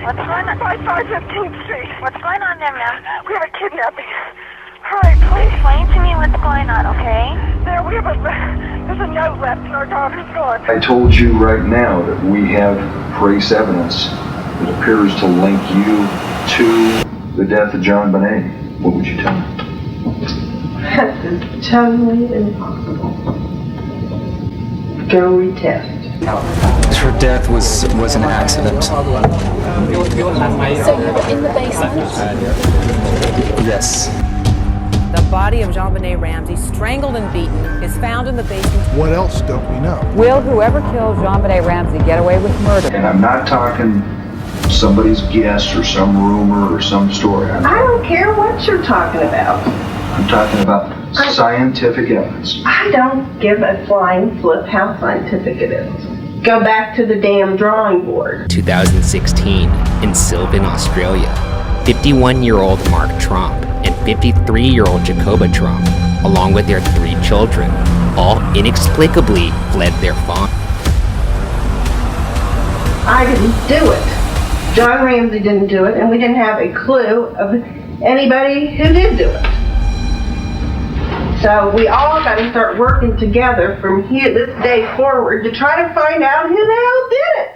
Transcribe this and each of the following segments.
What's going on? 5515th Street. What's going on there, ma'am? We have a kidnapping. Hurry, please. Explain to me what's going on, okay? There's a note left and our daughter's gone. I told you right now that we have trace evidence that appears to link you to the death of JonBenet. What would you tell me? That is totally impossible. Go retest. Her death was an accident. So you were in the basement? Yes. The body of JonBenet Ramsey, strangled and beaten, is found in the basement. What else don't we know? Will whoever killed JonBenet Ramsey get away with murder? And I'm not talking somebody's guess or some rumor or some story. I don't care what you're talking about. I'm talking about scientific evidence. I don't give a flying flip how scientific it is. Go back to the damn drawing board. 2016, in Sylvan, Australia, 51-year-old Mark Tromp and 53-year-old Jacoba Tromp, along with their 3 children, all inexplicably fled their farm. I didn't do it. John Ramsey didn't do it, and we didn't have a clue of anybody who did do it. So we all got to start working together from here this day forward to try to find out who the hell did it.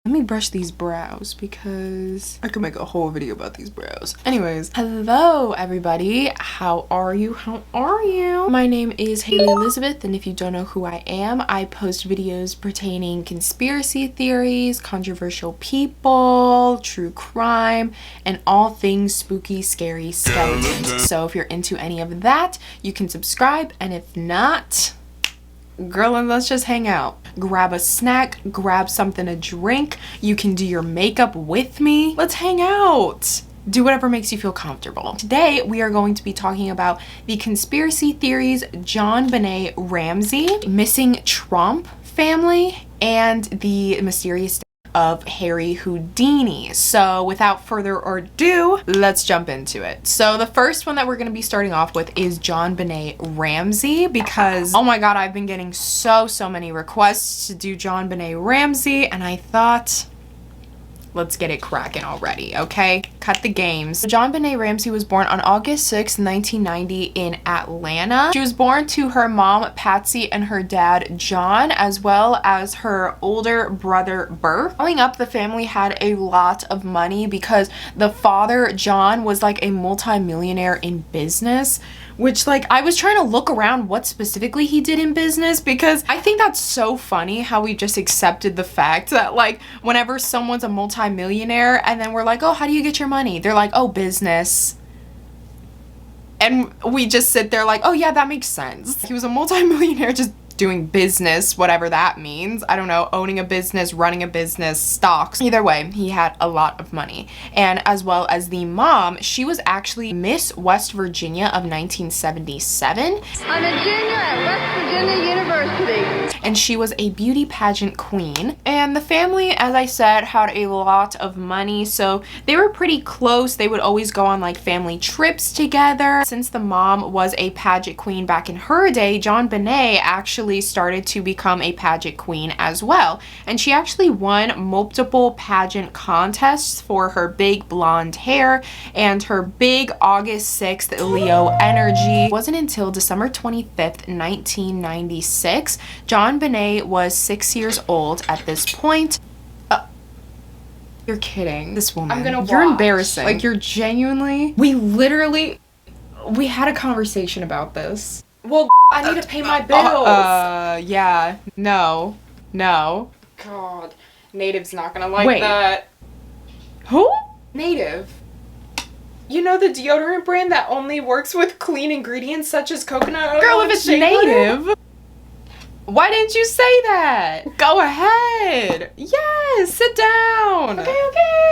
Let me brush these brows because I could make a whole video about these brows. Anyways, hello everybody. How are you? How are you? My name is Hailey Elizabeth, and if you don't know who I am, I post videos pertaining conspiracy theories, controversial people, true crime, and all things spooky, scary skeletons. So if you're into any of that, you can subscribe, and if not, girl, let's just hang out. Grab a snack, grab something to drink. You can do your makeup with me. Let's hang out. Do whatever makes you feel comfortable. Today, we are going to be talking about the conspiracy theories JonBenet Ramsey, missing Tromp family, and the mysterious death of Harry Houdini. So without further ado, let's jump into it. So the first one that we're going to be starting off with is JonBenet Ramsey, because oh my god, I've been getting so many requests to do JonBenet Ramsey, and I thought, let's get it cracking already, okay? Cut the games. JonBenet Ramsey was born on August 6, 1990 in Atlanta. She was born to her mom, Patsy, and her dad, John, as well as her older brother, Bert. Growing up, the family had a lot of money because the father, John, was like a multi-millionaire in business, which, like, I was trying to look around what specifically he did in business, because I think that's so funny how we just accepted the fact that, like, whenever someone's a multi-millionaire and then we're like, oh, how do you get your money? They're like, oh, business. And we just sit there like, oh yeah, that makes sense. He was a multi-millionaire just doing business, whatever that means. I don't know, owning a business, running a business, stocks. Either way, he had a lot of money. And as well as the mom, she was actually Miss West Virginia of 1977. I'm a junior at West Virginia University. And she was a beauty pageant queen. And the family, as I said, had a lot of money, so they were pretty close. They would always go on like family trips together. Since the mom was a pageant queen back in her day, JonBenet actually started to become a pageant queen as well, and she actually won multiple pageant contests for her big blonde hair and her big August 6th Leo energy. It wasn't until December 25th, 1996, JonBenet was 6 years old at this point. You're kidding. This woman. You're embarrassing. Like, you're genuinely. We had a conversation about this. Well, I need to pay my bills. Yeah. No. God. Native's not gonna like that. Who? Native. You know the deodorant brand that only works with clean ingredients such as coconut oil? Girl, if it's Native. Why didn't you say that? Go ahead. Yes, sit down.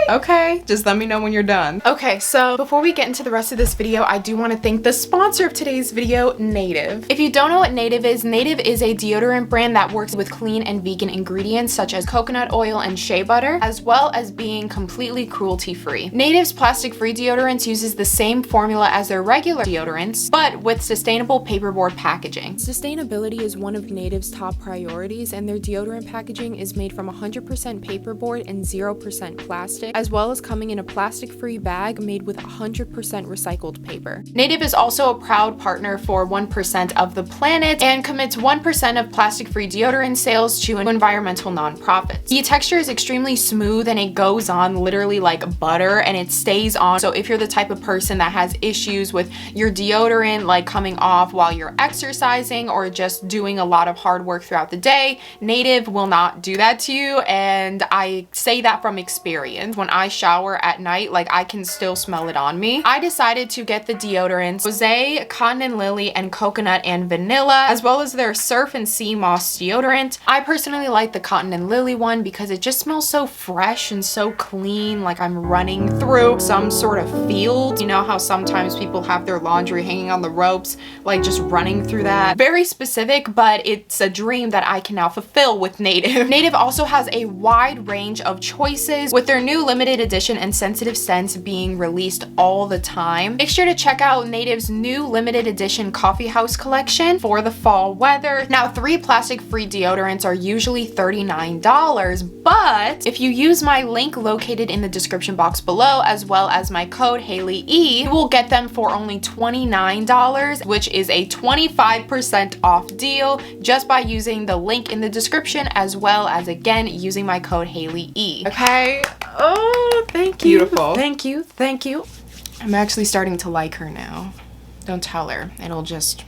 Okay, just let me know when you're done. Okay, so before we get into the rest of this video, I do want to thank the sponsor of today's video, Native. If you don't know what Native is a deodorant brand that works with clean and vegan ingredients such as coconut oil and shea butter, as well as being completely cruelty-free. Native's plastic-free deodorants uses the same formula as their regular deodorants, but with sustainable paperboard packaging. Sustainability is one of Native's Native's top priorities, and their deodorant packaging is made from 100% paperboard and 0% plastic, as well as coming in a plastic-free bag made with 100% recycled paper. Native is also a proud partner for 1% of the planet and commits 1% of plastic-free deodorant sales to environmental nonprofits. The texture is extremely smooth and it goes on literally like butter, and it stays on. So if you're the type of person that has issues with your deodorant like coming off while you're exercising or just doing a lot of hard work throughout the day, Native will not do that to you. And I say that from experience. When I shower at night, like I can still smell it on me. I decided to get the deodorants Rosé, Cotton and Lily, and Coconut and Vanilla, as well as their Surf and Sea Moss deodorant. I personally like the Cotton and Lily one because it just smells so fresh and so clean, like I'm running through some sort of field. You know how sometimes people have their laundry hanging on the ropes, like just running through that. Very specific, but it's a dream that I can now fulfill with Native. Native also has a wide range of choices, with their new limited edition and sensitive scents being released all the time. Make sure to check out Native's new limited edition coffee house collection for the fall weather. Now, 3 plastic-free deodorants are usually $39, but if you use my link located in the description box below, as well as my code HAILYE, you will get them for only $29, which is a 25% off deal just by using the link in the description, as well as again using my code HAILYE. Okay. Oh, thank you. Beautiful. Thank you. Thank you. I'm actually starting to like her now. Don't tell her. It'll just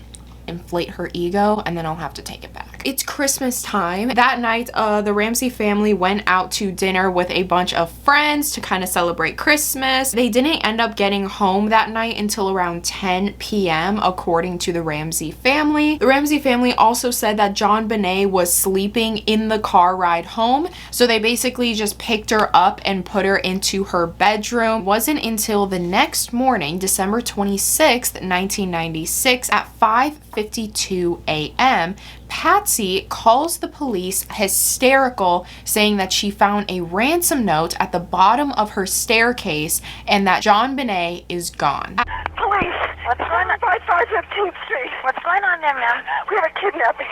inflate her ego and then I'll have to take it back. It's Christmas time. That night, the Ramsey family went out to dinner with a bunch of friends to kind of celebrate Christmas. They didn't end up getting home that night until around 10 p.m. according to the Ramsey family. The Ramsey family also said that JonBenet was sleeping in the car ride home, so they basically just picked her up and put her into her bedroom. It wasn't until the next morning, December 26th, 1996 at 5:52 a.m. Patsy calls the police hysterical, saying that she found a ransom note at the bottom of her staircase and that JonBenet is gone. Police, what's going on? 15th Street. What's going on there, ma'am? We have a kidnapping.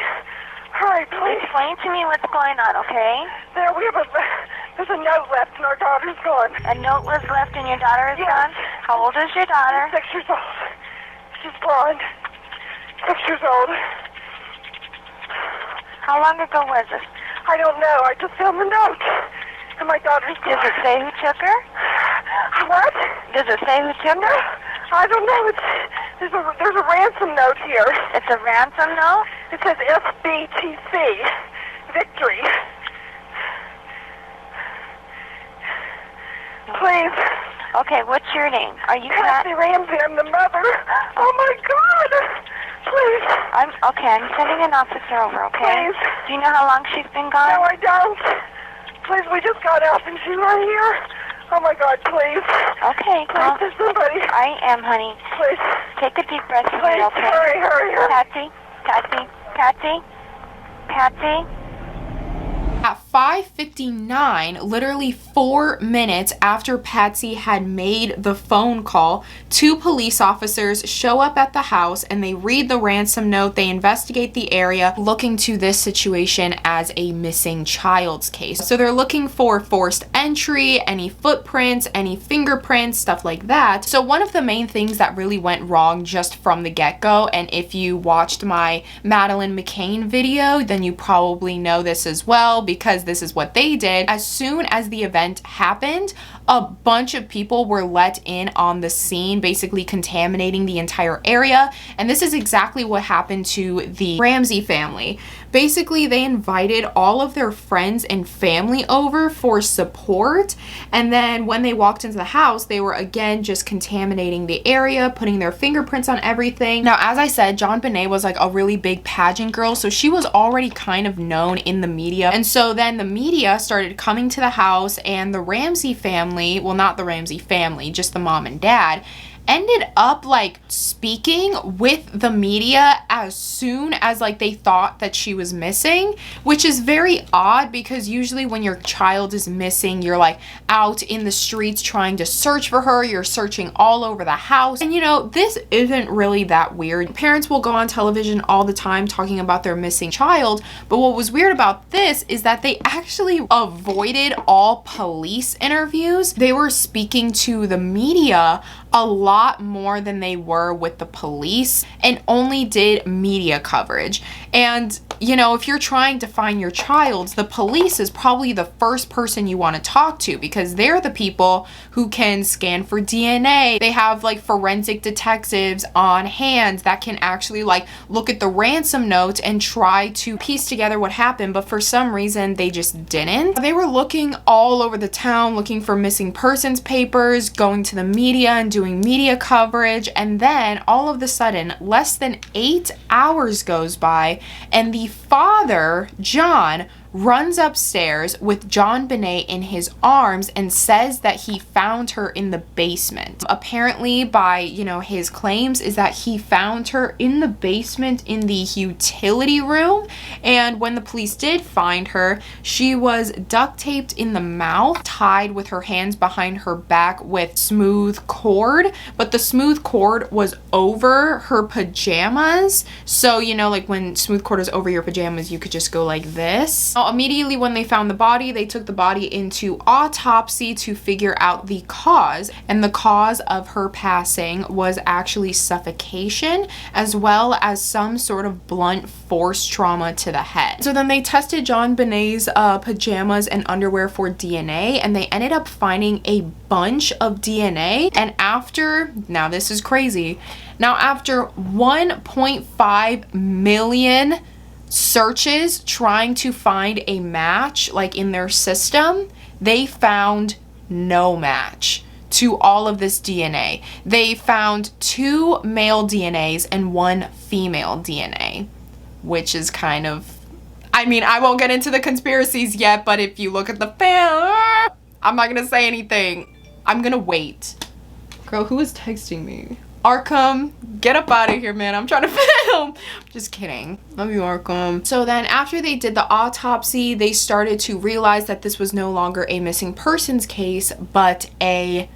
Hurry, please. Explain to me what's going on, okay? There's a note left and our daughter's gone. A note was left and your daughter is Yes. gone? How old is your daughter? 6 years old. She's blonde. 6 years old. How long ago was this? I don't know. I just found the note. And my daughter's gone. Does it say who took her? What? Does it say who took her? I don't know. There's a ransom note here. It's a ransom note? It says SBTC. Victory. Please. Okay, what's your name? Are you Patsy Ramsey. I'm the mother. Oh my God. Please. I'm sending an officer over, okay? Please. Do you know how long she's been gone? No, I don't. Please, we just got out and she's right here. Oh my God, please. Okay, Please, there's somebody. I am, honey. Please. Take a deep breath for Please, me, okay? hurry. Patsy. At 5:59, literally 4 minutes after Patsy had made the phone call, 2 police officers show up at the house and they read the ransom note. They investigate the area, looking to this situation as a missing child's case. So they're looking for forced entry, any footprints, any fingerprints, stuff like that. So one of the main things that really went wrong just from the get-go, and if you watched my Madeleine McCain video, then you probably know this as well, because this is what they did. As soon as the event happened, a bunch of people were let in on the scene, basically contaminating the entire area. And this is exactly what happened to the Ramsey family. Basically, they invited all of their friends and family over for support. And then when they walked into the house, they were again just contaminating the area, putting their fingerprints on everything. Now, as I said, JonBenet was like a really big pageant girl, so she was already kind of known in the media. And so then the media started coming to the house, and the Ramsey family, well, not the Ramsey family, just the mom and dad, ended up like speaking with the media as soon as like they thought that she was missing, which is very odd because usually when your child is missing, you're like out in the streets trying to search for her, you're searching all over the house. And you know, this isn't really that weird. Parents will go on television all the time talking about their missing child, but what was weird about this is that they actually avoided all police interviews. They were speaking to the media a lot more than they were with the police and only did media coverage. And you know, if you're trying to find your child, the police is probably the first person you want to talk to because they're the people who can scan for DNA. They have like forensic detectives on hand that can actually like look at the ransom note and try to piece together what happened, but for some reason they just didn't. They were looking all over the town looking for missing persons papers, going to the media and doing media coverage, and then all of a sudden less than 8 hours goes by and the father, John, runs upstairs with JonBenet in his arms and says that he found her in the basement. Apparently, by, you know, his claims is that he found her in the basement in the utility room, and when the police did find her, she was duct taped in the mouth, tied with her hands behind her back with smooth cord, but the smooth cord was over her pajamas. So, you know, like when smooth cord is over your pajamas, you could just go like this. Immediately when they found the body, they took the body into autopsy to figure out the cause, and the cause of her passing was actually suffocation as well as some sort of blunt force trauma to the head. So then they tested JonBenet's pajamas and underwear for DNA, and they ended up finding a bunch of DNA. And after, now this is crazy, now after 1.5 million searches trying to find a match like in their system, they found no match to all of this DNA. They found 2 male DNAs and 1 female DNA, which is kind of, I mean, I won't get into the conspiracies yet, but if you look at the film, I'm not gonna say anything. I'm gonna wait. Girl, who is texting me? Arkham, get up out of here, man. I'm trying to film. Just kidding. Love you, Arkham. So then after they did the autopsy, they started to realize that this was no longer a missing persons case, but a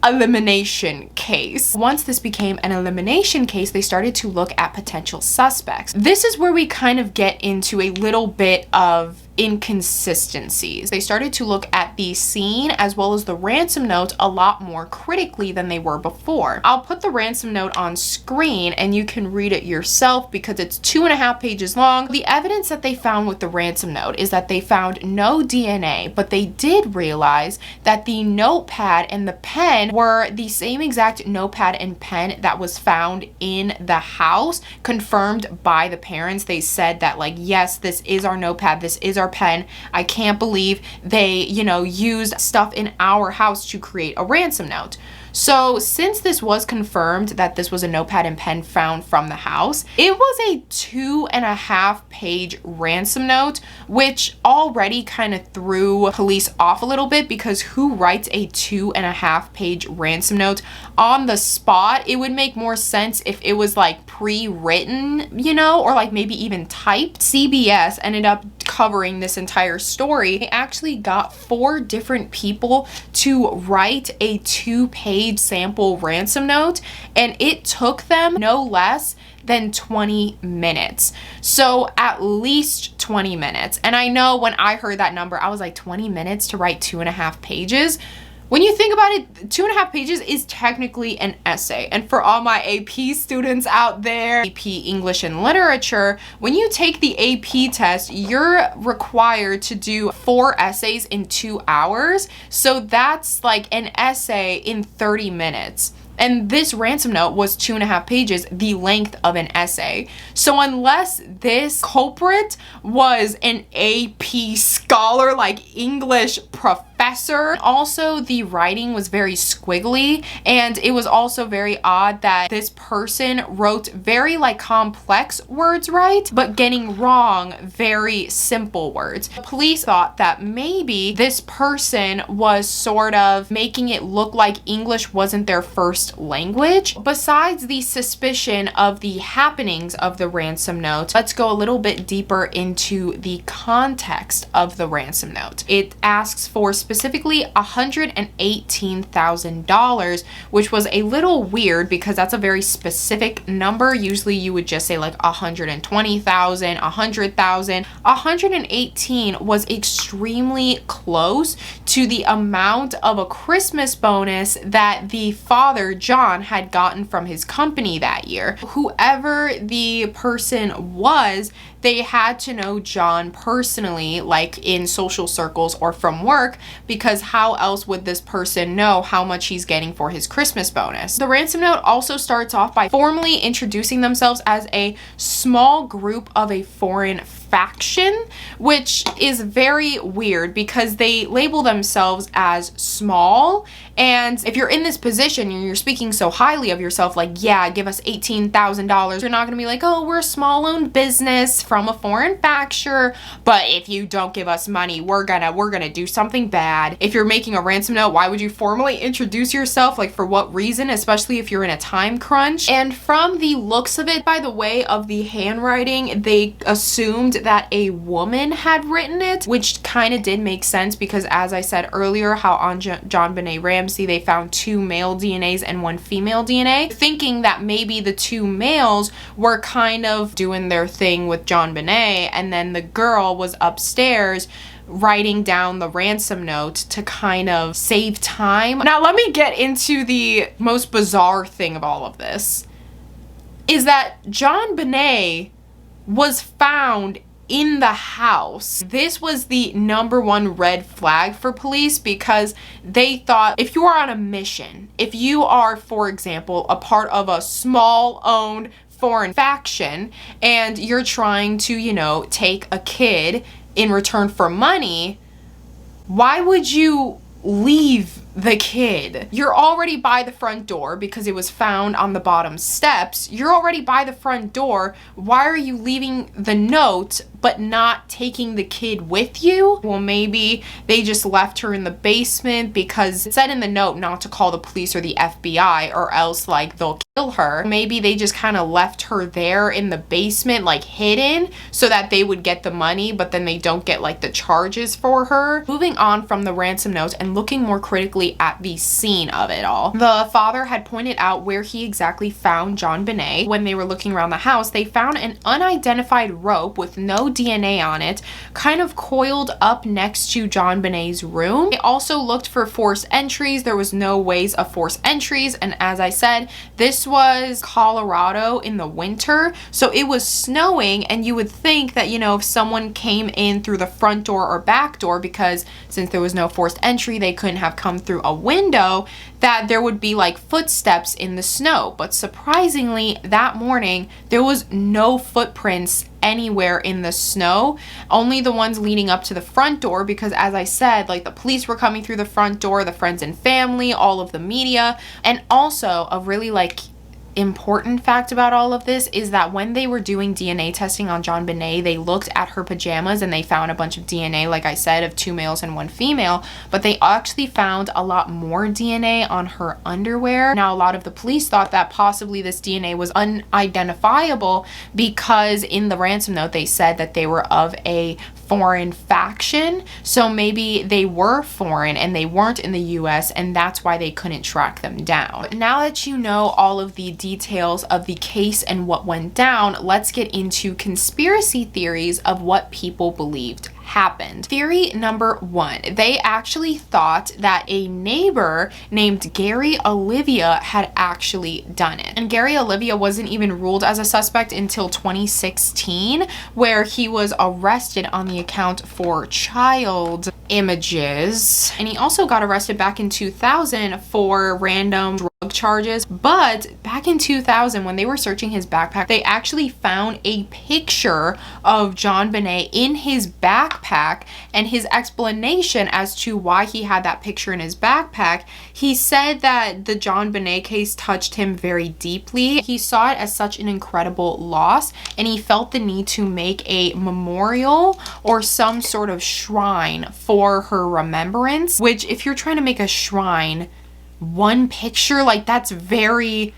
elimination case. Once this became an elimination case, they started to look at potential suspects. This is where we kind of get into a little bit of inconsistencies. They started to look at the scene as well as the ransom note a lot more critically than they were before. I'll put the ransom note on screen and you can read it yourself because it's 2.5 pages long. The evidence that they found with the ransom note is that they found no DNA, but they did realize that the notepad and the pen were the same exact notepad and pen that was found in the house, confirmed by the parents. They said that like, yes, this is our notepad, this is our pen. I can't believe they, you know, used stuff in our house to create a ransom note. So since this was confirmed that this was a notepad and pen found from the house, it was a 2.5 page ransom note, which already kind of threw police off a little bit because who writes a 2.5 page ransom note on the spot? It would make more sense if it was like pre-written, you know, or like maybe even typed. CBS ended up covering this entire story. They actually got 4 different people to write a 2-page sample ransom note, and it took them no less than 20 minutes. So at least 20 minutes. And I know when I heard that number, I was like, 20 minutes to write 2.5 pages? When you think about it, 2.5 pages is technically an essay. And for all my AP students out there, AP English and Literature, when you take the AP test, you're required to do 4 essays in 2 hours. So that's like an essay in 30 minutes. And this ransom note was 2.5 pages, the length of an essay. So unless this culprit was an AP scholar, like English professor, also the writing was very squiggly, and it was also very odd that this person wrote very like complex words right, but getting wrong very simple words. Police thought that maybe this person was sort of making it look like English wasn't their first used language. Besides the suspicion of the happenings of the ransom note, let's go a little bit deeper into the context of the ransom note. It asks for specifically $118,000, which was a little weird because that's a very specific number. Usually you would just say like 120,000, 100,000. 118 was extremely close to the amount of a Christmas bonus that the father, John, had gotten from his company that year. Whoever the person was, they had to know John personally, like in social circles or from work, because how else would this person know how much he's getting for his Christmas bonus? The ransom note also starts off by formally introducing themselves as a small group of a foreign faction, which is very weird because they label themselves as small. And if you're in this position and you're speaking so highly of yourself, like, yeah, give us $18,000, you're not gonna be like, oh, we're a small-owned business from a foreign faction, but if you don't give us money, we're gonna do something bad. If you're making a ransom note, why would you formally introduce yourself? Like, for what reason? Especially if you're in a time crunch. And from the looks of it, by the way of the handwriting, they assumed that a woman had written it, which kind of did make sense because, as I said earlier, how on JonBenet Ramsey they found 2 male DNAs and 1 female DNA, thinking that maybe the 2 males were kind of doing their thing with JonBenet, and then the girl was upstairs writing down the ransom note to kind of save time. Now let me get into the most bizarre thing of all of this, is that JonBenet was found in the house. This was the #1 red flag for police because they thought if you are on a mission, if you are, for example, a part of a small-owned foreign faction and you're trying to, you know, take a kid in return for money, why would you leave the kid? You're already by the front door because it was found on the bottom steps. You're already by the front door. Why are you leaving the note but not taking the kid with you? Well, maybe they just left her in the basement because it said in the note not to call the police or the FBI or else like they'll kill her. Maybe they just kind of left her there in the basement, like hidden, so that they would get the money, but then they don't get like the charges for her. Moving on from the ransom note and looking more critically at the scene of it all. The father had pointed out where he exactly found JonBenet. When they were looking around the house, they found an unidentified rope with no DNA on it, kind of coiled up next to JonBenet's room. They also looked for forced entries. There was no ways of forced entries, and as I said, this was Colorado in the winter, so it was snowing, and you would think that, you know, if someone came in through the front door or back door, because since there was no forced entry, they couldn't have come through a window, that there would be like footsteps in the snow. But surprisingly, that morning there was no footprints anywhere in the snow, only the ones leading up to the front door, because as I said, like the police were coming through the front door, the friends and family, all of the media. And also a really like important fact about all of this is that when they were doing DNA testing on JonBenet, they looked at her pajamas and they found a bunch of DNA, like I said, of 2 males and 1 female, but they actually found a lot more DNA on her underwear. Now, a lot of the police thought that possibly this DNA was unidentifiable because in the ransom note, they said that they were of a foreign faction, so maybe they were foreign and they weren't in the US, and that's why they couldn't track them down. Now that you know all of the details of the case and what went down, let's get into conspiracy theories of what people believed happened. Theory number 1, they actually thought that a neighbor named Gary Olivia had actually done it. And Gary Olivia wasn't even ruled as a suspect until 2016, where he was arrested on the account for child images. And he also got arrested back in 2000 for random drug charges. But back in 2000, when they were searching his backpack, they actually found a picture of JonBenet in his backpack, and his explanation as to why he had that picture in his backpack, he said that the JonBenet case touched him very deeply. He saw it as such an incredible loss, and he felt the need to make a memorial or some sort of shrine for her remembrance, which if you're trying to make a shrine, one picture. Like, that's very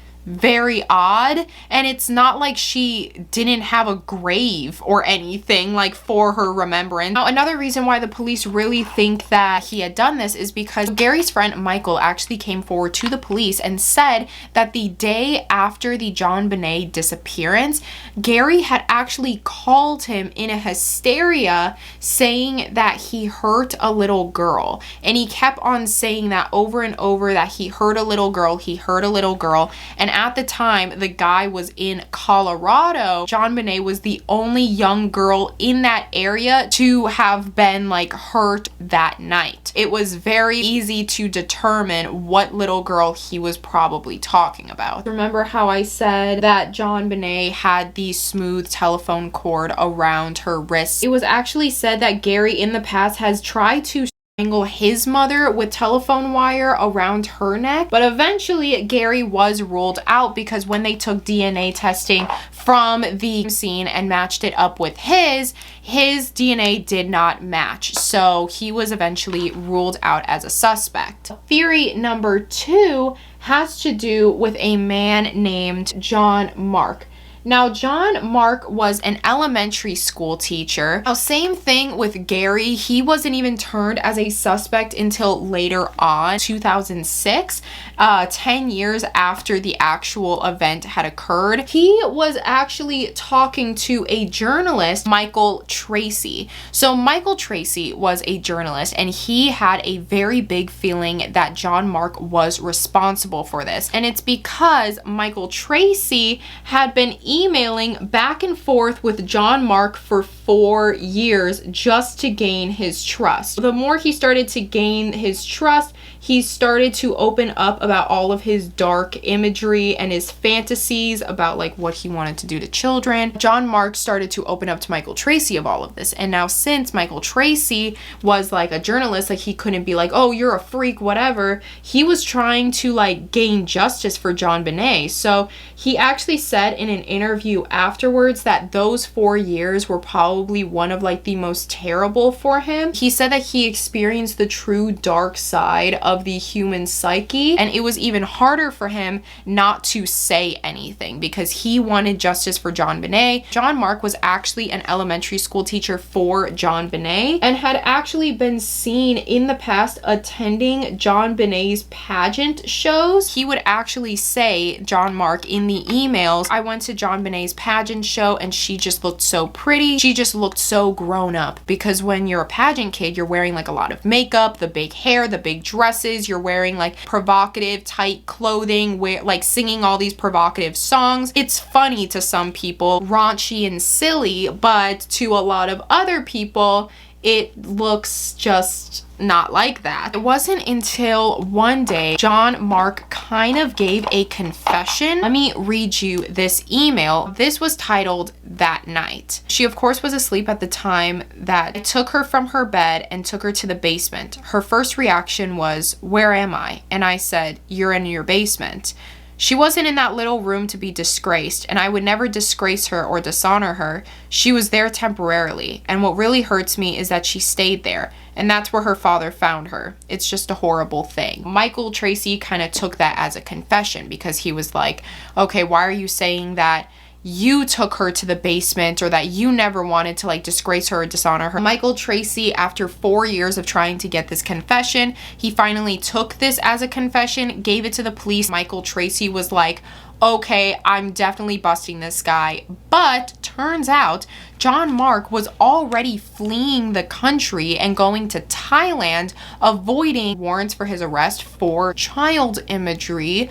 odd. And it's not like she didn't have a grave or anything like for her remembrance. Now, another reason why the police really think that he had done this is because Gary's friend Michael actually came forward to the police and said that the day after the JonBenet disappearance, Gary had actually called him in a hysteria saying that he hurt a little girl. And he kept on saying that over and over, that he hurt a little girl, he hurt a little girl. And at the time, the guy was in Colorado. JonBenet was the only young girl in that area to have been like hurt that night. It was very easy to determine what little girl he was probably talking about. Remember how I said that JonBenet had the smooth telephone cord around her wrist? It was actually said that Gary in the past has tried to strangle his mother with telephone wire around her neck, but eventually Gary was ruled out because when they took DNA testing from the scene and matched it up with his DNA did not match, so he was eventually ruled out as a suspect. Theory number 2 has to do with a man named John Mark. Now, John Mark was an elementary school teacher. Now, same thing with Gary. He wasn't even turned as a suspect until later on, 2006, 10 years after the actual event had occurred. He was actually talking to a journalist, Michael Tracy. So Michael Tracy was a journalist, and he had a very big feeling that John Mark was responsible for this. And it's because Michael Tracy had been emailing back and forth with John Mark for 4 years just to gain his trust. The more he started to gain his trust, he started to open up about all of his dark imagery and his fantasies about like what he wanted to do to children. John Mark started to open up to Michael Tracy of all of this. And now since Michael Tracy was like a journalist, like he couldn't be like, oh, you're a freak, whatever. He was trying to like gain justice for JonBenet. So he actually said in an interview afterwards that those 4 years were probably one of like the most terrible for him. He said that he experienced the true dark side of the human psyche, and it was even harder for him not to say anything because he wanted justice for JonBenet. John Mark was actually an elementary school teacher for JonBenet and had actually been seen in the past attending JonBenet's pageant shows. He would actually say, John Mark, in the emails, I went to JonBenet's pageant show and she just looked so pretty. She just looked so grown up, because when you're a pageant kid, you're wearing like a lot of makeup, the big hair, the big dresses, you're wearing like provocative tight clothing, like singing all these provocative songs. It's funny to some people, raunchy and silly, but to a lot of other people, it looks just not like that. It wasn't until one day John Mark kind of gave a confession. Let me read you this email. This was titled That Night. She of course was asleep at the time that I took her from her bed and took her to the basement. Her first reaction was, "Where am I?" And I said, "You're in your basement." She wasn't in that little room to be disgraced, and I would never disgrace her or dishonor her. She was there temporarily, and what really hurts me is that she stayed there, and that's where her father found her. It's just a horrible thing. Michael Tracy kind of took that as a confession because he was like, okay, why are you saying that you took her to the basement or that you never wanted to like disgrace her or dishonor her? Michael Tracy, after 4 years of trying to get this confession, he finally took this as a confession, gave it to the police. Michael Tracy was like, okay, I'm definitely busting this guy. But turns out John Mark was already fleeing the country and going to Thailand, avoiding warrants for his arrest for child imagery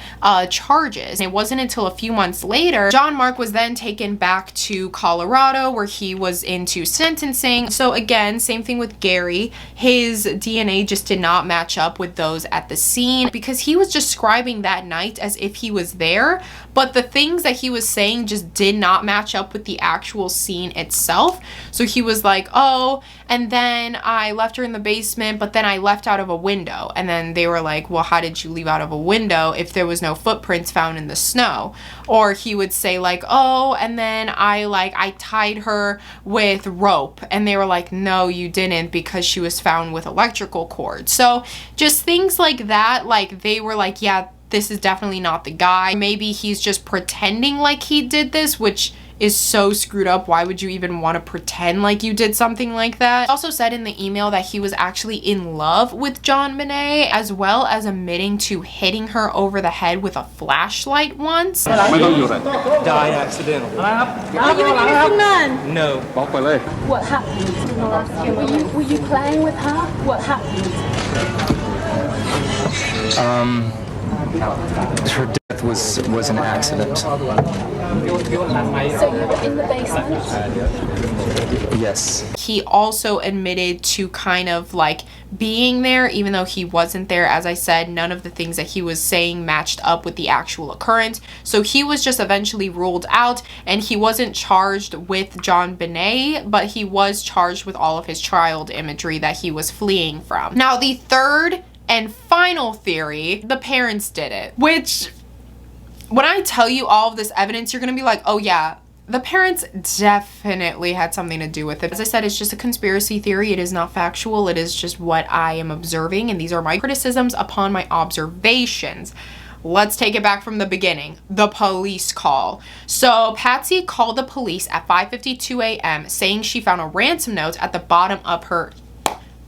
charges. And it wasn't until a few months later, John Mark was then taken back to Colorado where he was into sentencing. So again, same thing with Gary. His DNA just did not match up with those at the scene because he was describing that night as if he was there, but the things that he was saying just did not match up with the actual scene itself. So he was like, oh, and then I left her in the basement, but then I left out of a window. And then they were like, well, how did you leave out of a window if there was no footprints found in the snow? Or he would say like, oh, and then I tied her with rope. And they were like, no, you didn't, because she was found with electrical cord. So just things like that, like they were like, yeah, this is definitely not the guy. Maybe he's just pretending like he did this, which is so screwed up. Why would you even want to pretend like you did something like that? He also said in the email that he was actually in love with JonBenet, as well as admitting to hitting her over the head with a flashlight once. Died accidentally. No. What happened? Were you playing with her? What happened? Her death was an accident. So you were in the basement? Yes. He also admitted to kind of like being there, even though he wasn't there. As I said, none of the things that he was saying matched up with the actual occurrence. So he was just eventually ruled out, and he wasn't charged with JonBenet, but he was charged with all of his child imagery that he was fleeing from. Now, the third and final theory, the parents did it, which when I tell you all of this evidence, you're gonna be like, oh yeah, the parents definitely had something to do with it. As I said, it's just a conspiracy theory. It is not factual. It is just what I am observing, and these are my criticisms upon my observations. Let's take it back from the beginning. The police call. So Patsy called the police at 5:52 a.m. saying she found a ransom note at the bottom of her...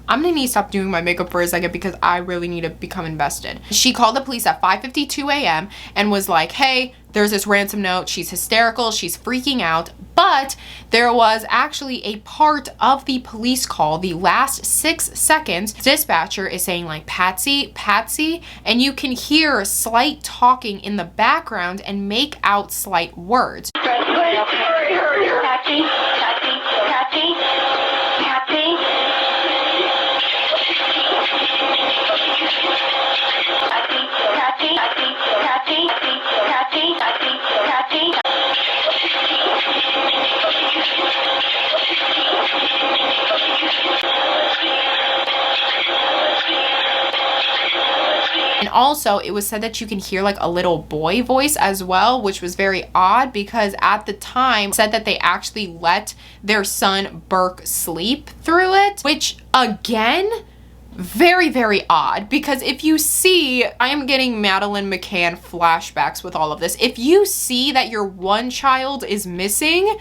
I'm gonna need to stop doing my makeup for a second because I really need to become invested. She called the police at 5:52 a.m. and was like, hey, there's this ransom note. She's hysterical. She's freaking out. But there was actually a part of the police call, the last 6 seconds, dispatcher is saying like, Patsy, Patsy, and you can hear slight talking in the background and make out slight words. Patsy, Patsy, Patsy, Patsy. And also it was said that you can hear like a little boy voice as well, which was very odd because at the time said that they actually let their son Burke sleep through it, which again, very, very odd, because if you see, I am getting Madeleine McCann flashbacks with all of this. If you see that your one child is missing,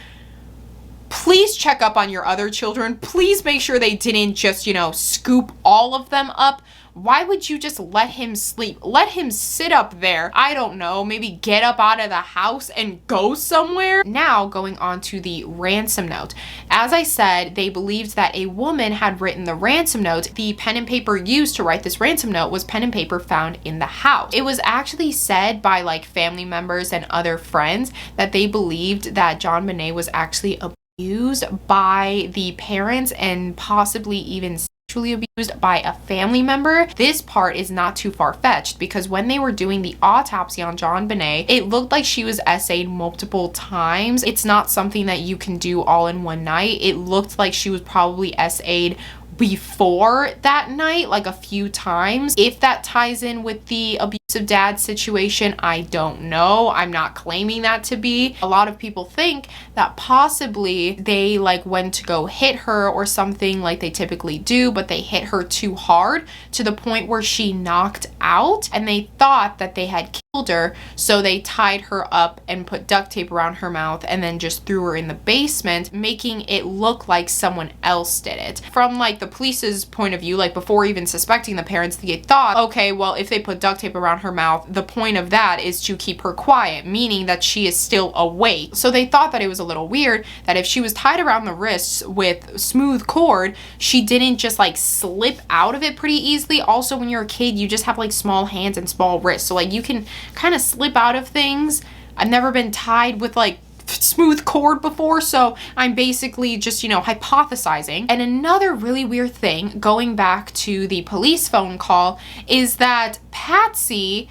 please check up on your other children. Please make sure they didn't just, you know, scoop all of them up. Why would you just let him sleep? Let him sit up there. I don't know, maybe get up out of the house and go somewhere. Now going on to the ransom note. As I said, they believed that a woman had written the ransom note. The pen and paper used to write this ransom note was pen and paper found in the house. It was actually said by like family members and other friends that they believed that JonBenet was actually abused by the parents and possibly even abused by a family member. This part is not too far-fetched because when they were doing the autopsy on JonBenet, it looked like she was essayed multiple times. It's not something that you can do all in one night. It looked like she was probably essayed before that night, like a few times. If that ties in with the abusive dad situation, I don't know. I'm not claiming that to be. A lot of people think that possibly they like went to go hit her or something like they typically do, but they hit her too hard to the point where she knocked out, and they thought that they had killed her, so they tied her up and put duct tape around her mouth and then just threw her in the basement, making it look like someone else did it. From like the police's point of view, like before even suspecting the parents, they thought, okay, well, if they put duct tape around her mouth, the point of that is to keep her quiet, meaning that she is still awake. So they thought that it was a little weird that if she was tied around the wrists with smooth cord, she didn't just like slip out of it pretty easily. Also, when you're a kid, you just have like small hands and small wrists, so like you can kind of slip out of things. I've never been tied with like smooth cord before, so I'm basically just, you know, hypothesizing. And another really weird thing, going back to the police phone call, is that Patsy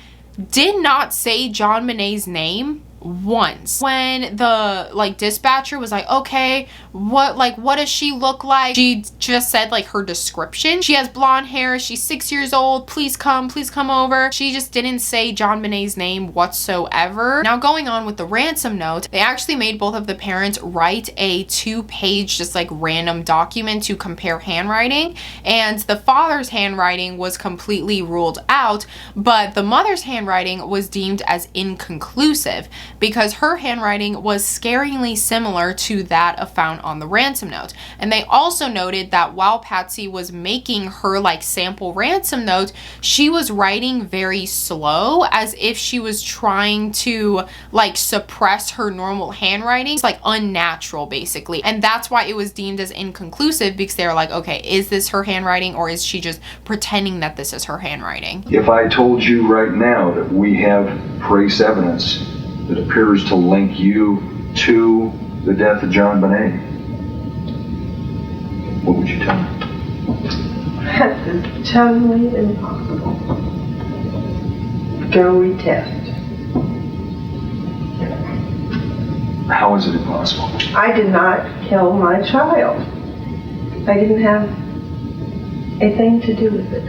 did not say JonBenet's name once. When the like dispatcher was like, okay, what does she look like? She just said like her description. She has blonde hair, she's 6 years old, please come over. She just didn't say JonBenet's name whatsoever. Now going on with the ransom note, they actually made both of the parents write a 2-page just like random document to compare handwriting, and the father's handwriting was completely ruled out, but the mother's handwriting was deemed as inconclusive because her handwriting was scarily similar to that found on the ransom note. And they also noted that while Patsy was making her like sample ransom note, she was writing very slow, as if she was trying to like suppress her normal handwriting. It's like unnatural basically, and that's why it was deemed as inconclusive, because they were like, okay, is this her handwriting or is she just pretending that this is her handwriting? If I told you right now that we have trace evidence that appears to link you to the death of JonBenet, what would you tell me? That is totally impossible. Go retest. How is it impossible? I did not kill my child. I didn't have a thing to do with it.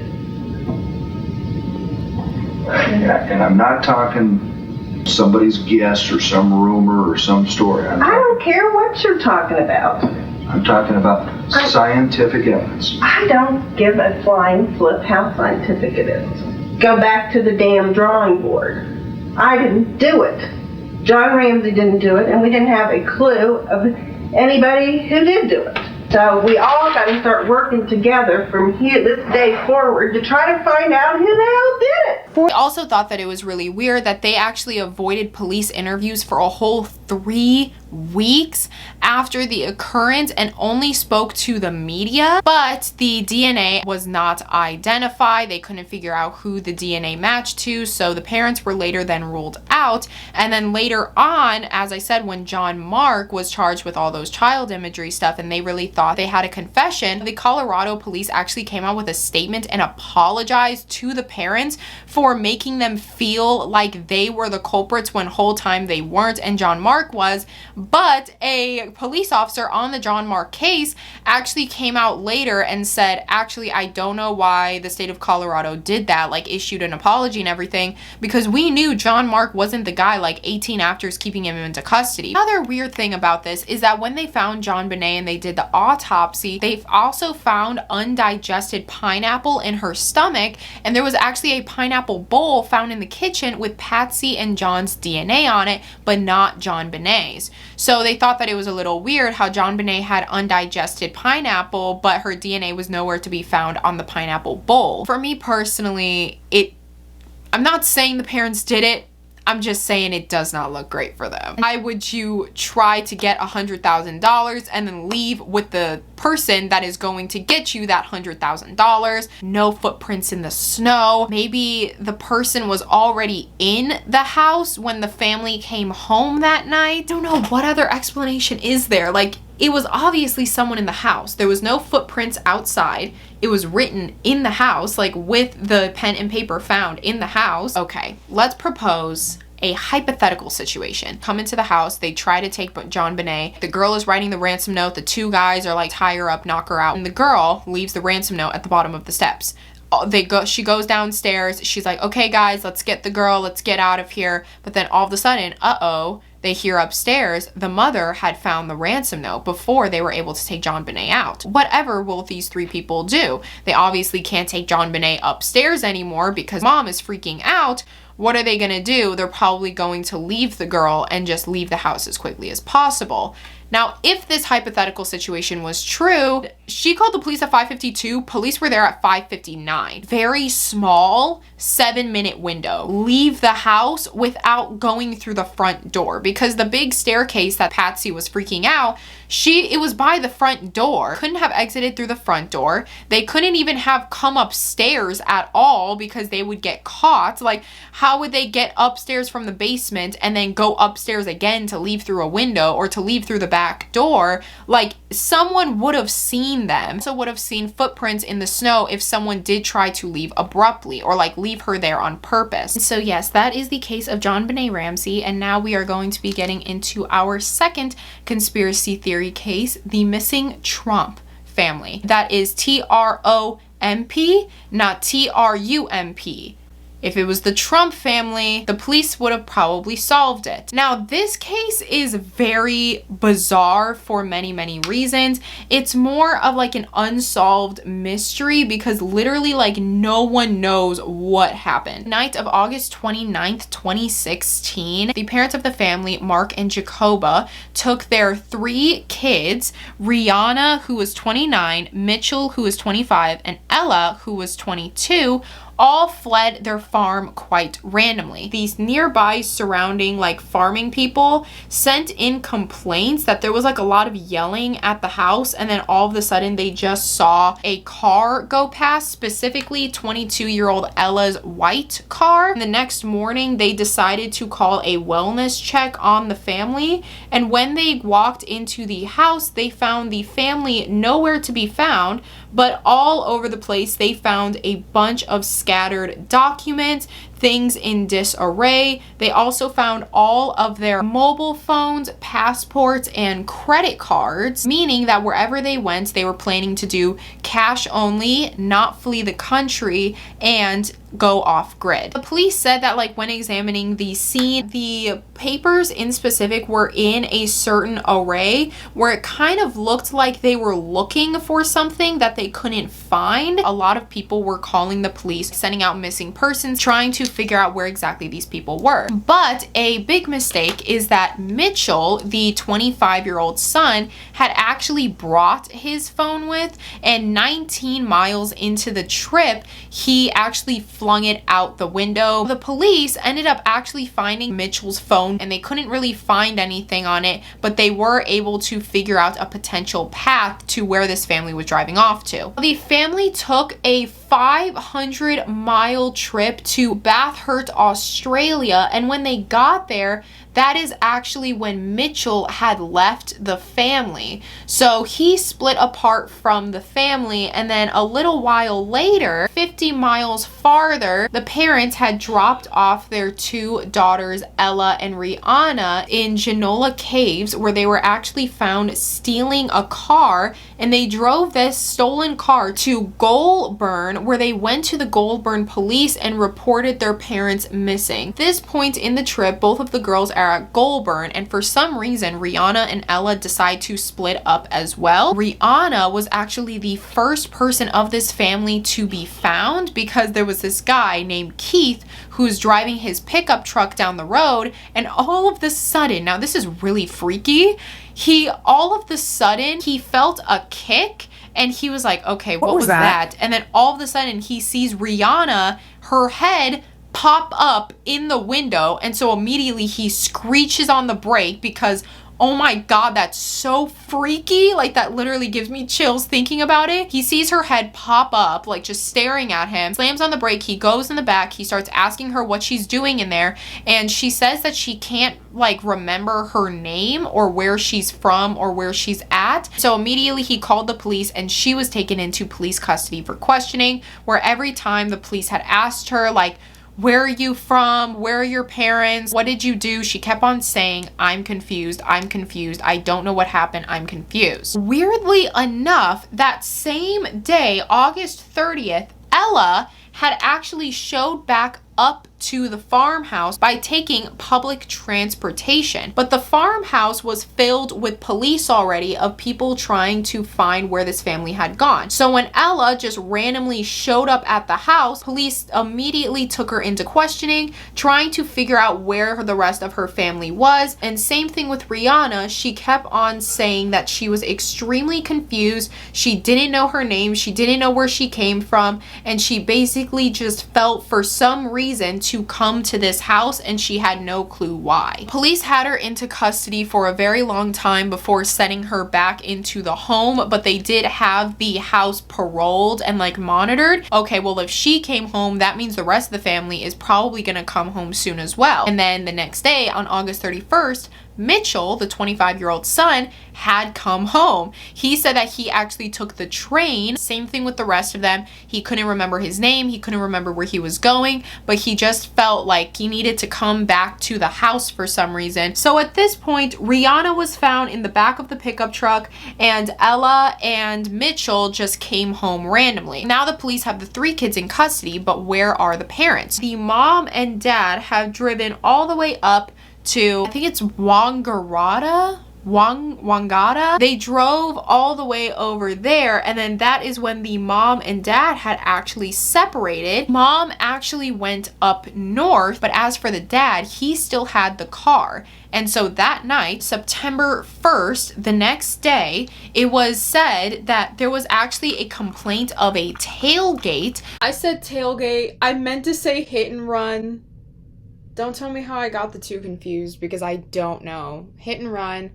And I'm not talking somebody's guess or some rumor or some story. I don't care what you're talking about. I'm talking about scientific evidence. I don't give a flying flip how scientific it is. Go back to the damn drawing board. I didn't do it. John Ramsey didn't do it, and we didn't have a clue of anybody who did do it. So we all got to start working together from here this day forward to try to find out who the hell did it. I also thought that it was really weird that they actually avoided police interviews for a whole 3 weeks after the occurrence and only spoke to the media, but the DNA was not identified. They couldn't figure out who the DNA matched to, so the parents were later then ruled out. And then later on, as I said, when John Mark was charged with all those child imagery stuff and they really thought they had a confession, the Colorado police actually came out with a statement and apologized to the parents for making them feel like they were the culprits when whole time they weren't and John Mark was. But a police officer on the John Mark case actually came out later and said, actually, I don't know why the state of Colorado did that, like issued an apology and everything, because we knew John Mark wasn't the guy like 18 actors keeping him into custody. Another weird thing about this is that when they found JonBenet and they did the autopsy, they also found undigested pineapple in her stomach, and there was actually a pineapple bowl found in the kitchen with Patsy and John's DNA on it, but not JonBenet's. So they thought that it was a little weird how JonBenet had undigested pineapple, but her DNA was nowhere to be found on the pineapple bowl. For me personally, I'm not saying the parents did it, I'm just saying it does not look great for them. Why would you try to get $100,000 and then leave with the person that is going to get you that $100,000? No footprints in the snow. Maybe the person was already in the house when the family came home that night. I don't know, what other explanation is there? Like, it was obviously someone in the house. There was no footprints outside. It was written in the house, like with the pen and paper found in the house. Okay, let's propose a hypothetical situation. Come into the house, they try to take JonBenet. The girl is writing the ransom note. The 2 guys are like, tie her up, knock her out. And the girl leaves the ransom note at the bottom of the steps. She goes downstairs. She's like, okay guys, let's get the girl, let's get out of here. But then all of a sudden, they hear upstairs the mother had found the ransom note before they were able to take JonBenet out. Whatever will these 3 people do? They obviously can't take JonBenet upstairs anymore because mom is freaking out. What are they gonna do? They're probably going to leave the girl and just leave the house as quickly as possible. Now, if this hypothetical situation was true, she called the police at 5:52. Police were there at 5:59. Very small 7-minute window. Leave the house without going through the front door, because the big staircase that Patsy was freaking out, it was by the front door. Couldn't have exited through the front door. They couldn't even have come upstairs at all because they would get caught. Like, how would they get upstairs from the basement and then go upstairs again to leave through a window or to leave through the back back door, like someone would have seen them. Also would have seen footprints in the snow if someone did try to leave abruptly or like leave her there on purpose. So yes, that is the case of JonBenet Ramsey, and now we are going to be getting into our second conspiracy theory case, the missing Tromp family. That is T-R-O-M-P, not T-R-U-M-P. If it was the Tromp family, the police would have probably solved it. Now, this case is very bizarre for many, many reasons. It's more of like an unsolved mystery because literally like no one knows what happened. Night of August 29th, 2016, the parents of the family, Mark and Jacoba, took their 3 kids, Rihanna, who was 29, Mitchell, who was 25, and Ella, who was 22, all fled their farm quite randomly. These nearby surrounding like farming people sent in complaints that there was like a lot of yelling at the house, and then all of a sudden they just saw a car go past, specifically 22-year-old Ella's white car. And the next morning they decided to call a wellness check on the family, and when they walked into the house they found the family nowhere to be found, but all over the place they found a bunch of scattered documents, things in disarray. They also found all of their mobile phones, passports, and credit cards, meaning that wherever they went, they were planning to do cash only, not flee the country, and go off grid. The police said that like when examining the scene, the papers in specific were in a certain array where it kind of looked like they were looking for something that they couldn't find. A lot of people were calling the police, sending out missing persons, trying to figure out where exactly these people were. But a big mistake is that Mitchell, the 25-year-old son, had actually brought his phone with, and 19 miles into the trip, he actually flung it out the window. The police ended up actually finding Mitchell's phone, and they couldn't really find anything on it, but they were able to figure out a potential path to where this family was driving off to. The family took a 500-mile trip to Bathurst, Australia, and when they got there, that is actually when Mitchell had left the family. So he split apart from the family, and then a little while later, 50 miles farther, the parents had dropped off their 2 daughters, Ella and Rihanna, in Genola Caves, where they were actually found stealing a car, and they drove this stolen car to Goulburn, where they went to the Goulburn police and reported their parents missing. At this point in the trip, both of the girls are at Goulburn, and for some reason Rihanna and Ella decide to split up as well. Rihanna was actually the first person of this family to be found because there was this guy named Keith who's driving his pickup truck down the road, and all of the sudden, now this is really freaky, all of the sudden he felt a kick, and he was like, okay, what was that? And then all of a sudden he sees Rihanna, her head pop up in the window, and so immediately he screeches on the brake because, oh my god, that's so freaky. Like, that literally gives me chills thinking about it. He sees her head pop up, like just staring at him, slams on the brake, he goes in the back, he starts asking her what she's doing in there, and she says that she can't like remember her name or where she's from or where she's at. So immediately he called the police, and she was taken into police custody for questioning, where every time the police had asked her like, where are you from? Where are your parents? What did you do? She kept on saying, I'm confused. I'm confused. I don't know what happened. I'm confused. Weirdly enough, that same day, August 30th, Ella had actually showed back up to the farmhouse by taking public transportation. But the farmhouse was filled with police already, of people trying to find where this family had gone. So when Ella just randomly showed up at the house, police immediately took her into questioning, trying to figure out where the rest of her family was. And same thing with Rihanna. She kept on saying that she was extremely confused. She didn't know her name. She didn't know where she came from. And she basically just felt for some reason to come to this house, and she had no clue why. Police had her into custody for a very long time before sending her back into the home, but they did have the house paroled and like monitored. Okay, well, if she came home, that means the rest of the family is probably gonna come home soon as well. And then the next day, on August 31st, Mitchell, the 25-year-old son, had come home. He said that he actually took the train. Same thing with the rest of them. He couldn't remember his name. He couldn't remember where he was going, but he just felt like he needed to come back to the house for some reason. So at this point, Rihanna was found in the back of the pickup truck, and Ella and Mitchell just came home randomly. Now the police have the 3 kids in custody, but where are the parents? The mom and dad have driven all the way up to, I think it's Wangaratta? Wangata. They drove all the way over there, and then that is when the mom and dad had actually separated. Mom actually went up north, but as for the dad, he still had the car. And so that night, September 1st, the next day, it was said that there was actually a complaint of a tailgate. I said tailgate. I meant to say hit and run. Don't tell me how I got the two confused, because I don't know. Hit and run.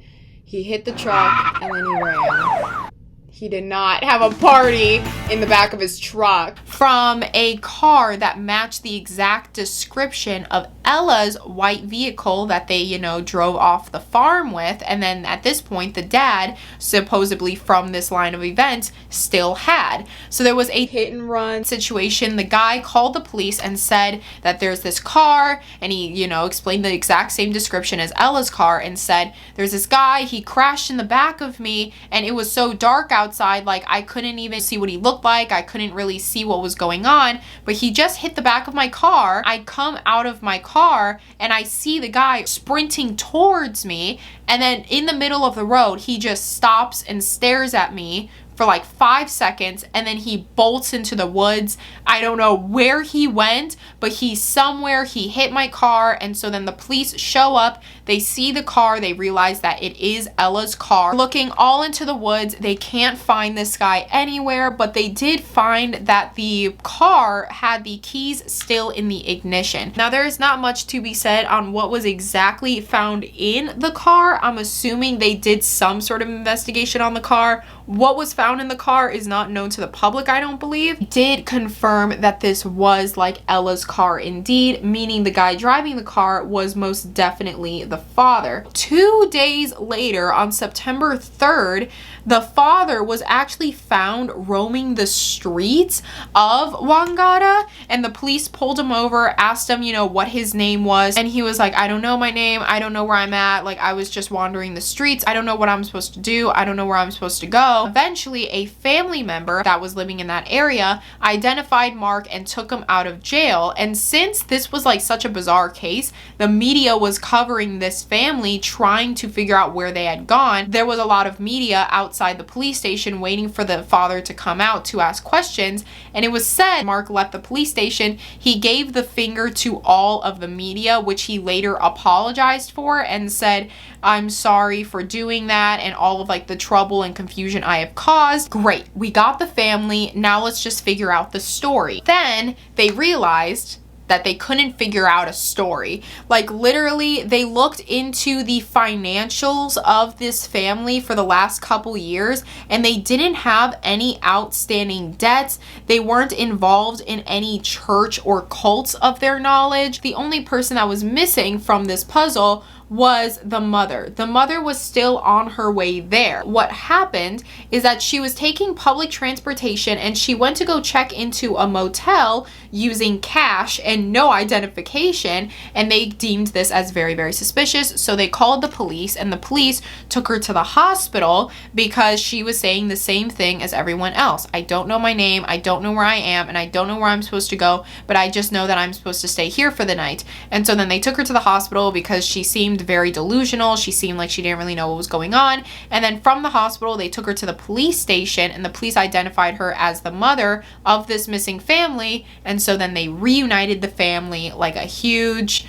He hit the truck and then he ran. He did not have a party in the back of his truck. From a car that matched the exact description of Ella's white vehicle that they, you know, drove off the farm with. And then at this point, the dad, supposedly from this line of events, still had. So there was a hit and run situation. The guy called the police and said that there's this car, and he, you know, explained the exact same description as Ella's car and said, there's this guy, he crashed in the back of me, and it was so dark outside, like I couldn't even see what he looked like. I couldn't really see what was going on, but he just hit the back of my car. I come out of my car and I see the guy sprinting towards me, and then in the middle of the road, he just stops and stares at me for like 5 seconds, and then he bolts into the woods. I don't know where he went, but he's somewhere. He hit my car, and so then the police show up. They see the car. They realize that it is Ella's car. Looking all into the woods, they can't find this guy anywhere, but they did find that the car had the keys still in the ignition. Now, there is not much to be said on what was exactly found in the car. I'm assuming they did some sort of investigation on the car. What was found in the car is not known to the public, I don't believe. Did confirm that this was like Ella's car indeed, meaning the guy driving the car was most definitely the father. 2 days later, on September 3rd, the father was actually found roaming the streets of Wangata, and the police pulled him over, asked him, you know, what his name was, and he was like, I don't know my name, I don't know where I'm at, like I was just wandering the streets, I don't know what I'm supposed to do, I don't know where I'm supposed to go. Eventually, a family member that was living in that area identified Mark and took him out of jail, and since this was like such a bizarre case, the media was covering this family, trying to figure out where they had gone. There was a lot of media outside the police station waiting for the father to come out to ask questions, and it was said Mark left the police station. He gave the finger to all of the media, which he later apologized for and said, I'm sorry for doing that and all of like the trouble and confusion I have caused. Great, we got the family, now let's just figure out the story. Then they realized that they couldn't figure out a story. Like literally, they looked into the financials of this family for the last couple years, and they didn't have any outstanding debts. They weren't involved in any church or cults of their knowledge. The only person that was missing from this puzzle was the mother. The mother was still on her way there. What happened is that she was taking public transportation and she went to go check into a motel using cash and no identification, and they deemed this as very, very suspicious. So they called the police, and the police took her to the hospital because she was saying the same thing as everyone else. I don't know my name, I don't know where I am, and I don't know where I'm supposed to go, but I just know that I'm supposed to stay here for the night. And so then they took her to the hospital because she seemed very delusional. She seemed like she didn't really know what was going on. And then from the hospital, they took her to the police station, and the police identified her as the mother of this missing family. And so then they reunited the family, like a huge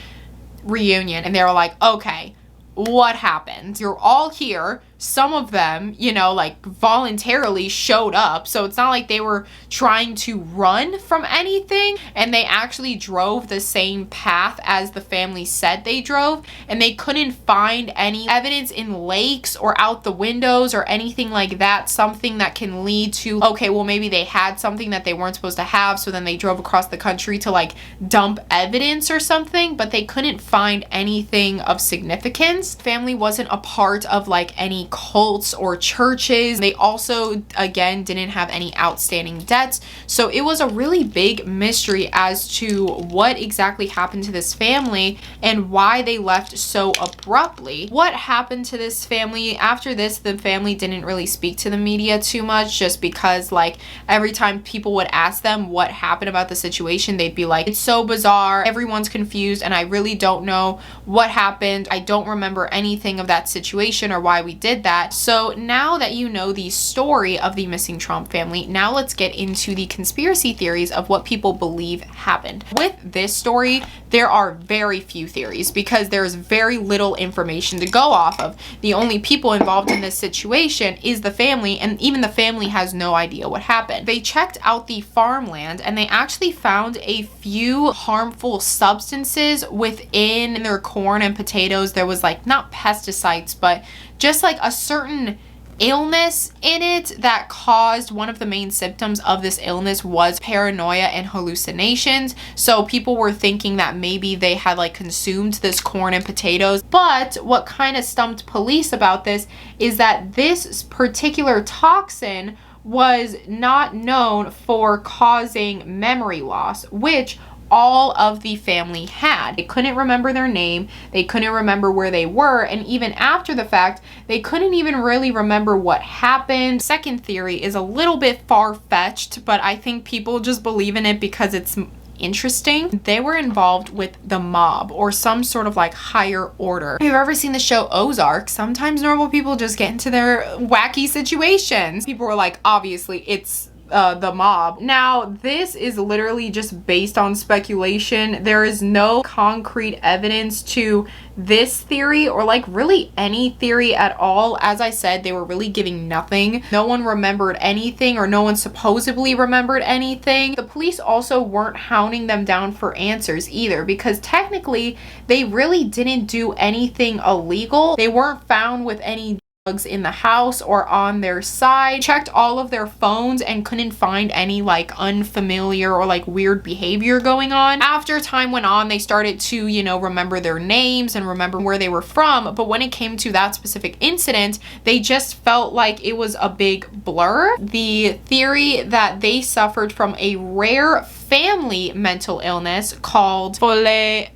reunion. And they were like, okay, what happened? You're all here. Some of them, you know, like voluntarily showed up. So it's not like they were trying to run from anything. And they actually drove the same path as the family said they drove. And they couldn't find any evidence in lakes or out the windows or anything like that. Something that can lead to, okay, well, maybe they had something that they weren't supposed to have. So then they drove across the country to like dump evidence or something. But they couldn't find anything of significance. This family wasn't a part of like any cults or churches. They also, again, didn't have any outstanding debts. So it was a really big mystery as to what exactly happened to this family and why they left so abruptly. What happened to this family? After this, the family didn't really speak to the media too much, just because like every time people would ask them what happened about the situation, they'd be like, it's so bizarre, everyone's confused, and I really don't know what happened. I don't remember anything of that situation or why we did that. So now that you know the story of the missing Tromp family, now let's get into the conspiracy theories of what people believe happened. With this story, there are very few theories because there's very little information to go off of. The only people involved in this situation is the family, and even the family has no idea what happened. They checked out the farmland and they actually found a few harmful substances within their corn and potatoes. There was like not pesticides, but just like a certain illness in it that caused, one of the main symptoms of this illness was paranoia and hallucinations. So people were thinking that maybe they had like consumed this corn and potatoes. But what kind of stumped police about this is that this particular toxin was not known for causing memory loss, which all of the family had. They couldn't remember their name, they couldn't remember where they were, and even after the fact, they couldn't even really remember what happened. Second theory is a little bit far-fetched, but I think people just believe in it because it's interesting. They were involved with the mob or some sort of like higher order. If you've ever seen the show Ozark, sometimes normal people just get into their wacky situations. People were like, obviously it's the mob. Now, this is literally just based on speculation. There is no concrete evidence to this theory or like really any theory at all. As I said, they were really giving nothing. No one remembered anything, or no one supposedly remembered anything. The police also weren't hounding them down for answers either, because technically they really didn't do anything illegal. They weren't found with any drugs in the house or on their side. Checked all of their phones and couldn't find any like unfamiliar or like weird behavior going on. After time went on, they started to, you know, remember their names and remember where they were from. But when it came to that specific incident, they just felt like it was a big blur. The theory that they suffered from a rare family mental illness called folie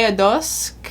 à dusk.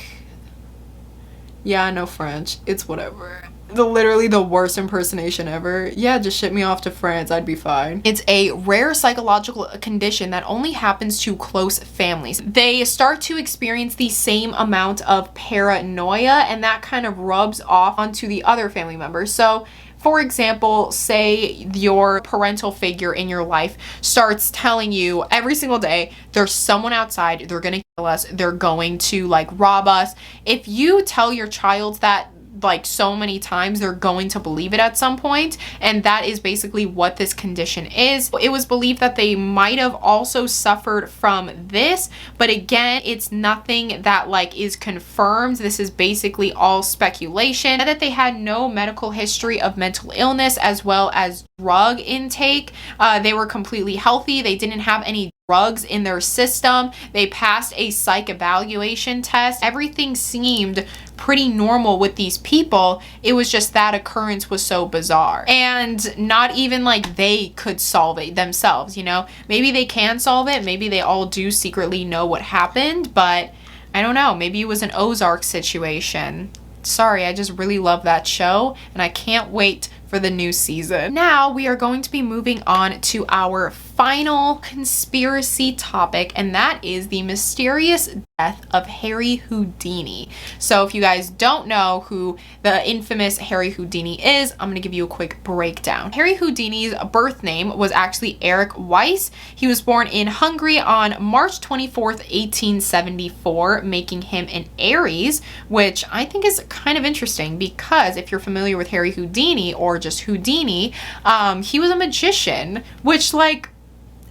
Yeah, I know French. It's whatever. Literally the worst impersonation ever. Yeah, just ship me off to France. I'd be fine. It's a rare psychological condition that only happens to close families. They start to experience the same amount of paranoia, and that kind of rubs off onto the other family members. So for example, say your parental figure in your life starts telling you every single day, there's someone outside, they're gonna kill us, they're going to like rob us. If you tell your child that like so many times, they're going to believe it at some point, and that is basically what this condition is. It was believed that they might have also suffered from this, but again, it's nothing that like is confirmed. This is basically all speculation. That they had no medical history of mental illness as well as drug intake. They were completely healthy. They didn't have any drugs in their system. They passed a psych evaluation test. Everything seemed pretty normal with these people. It was just that occurrence was so bizarre, and not even like they could solve it themselves, you know? Maybe they can solve it, maybe they all do secretly know what happened, but I don't know, maybe it was an Ozark situation. Sorry, I just really love that show, and I can't wait for the new season. Now we are going to be moving on to our final conspiracy topic, and that is the mysterious death of Harry Houdini. So if you guys don't know who the infamous Harry Houdini is, I'm gonna give you a quick breakdown. Harry Houdini's birth name was actually Eric Weiss. He was born in Hungary on March 24th, 1874, making him an Aries, which I think is kind of interesting because if you're familiar with Harry Houdini or just Houdini, he was a magician, which like,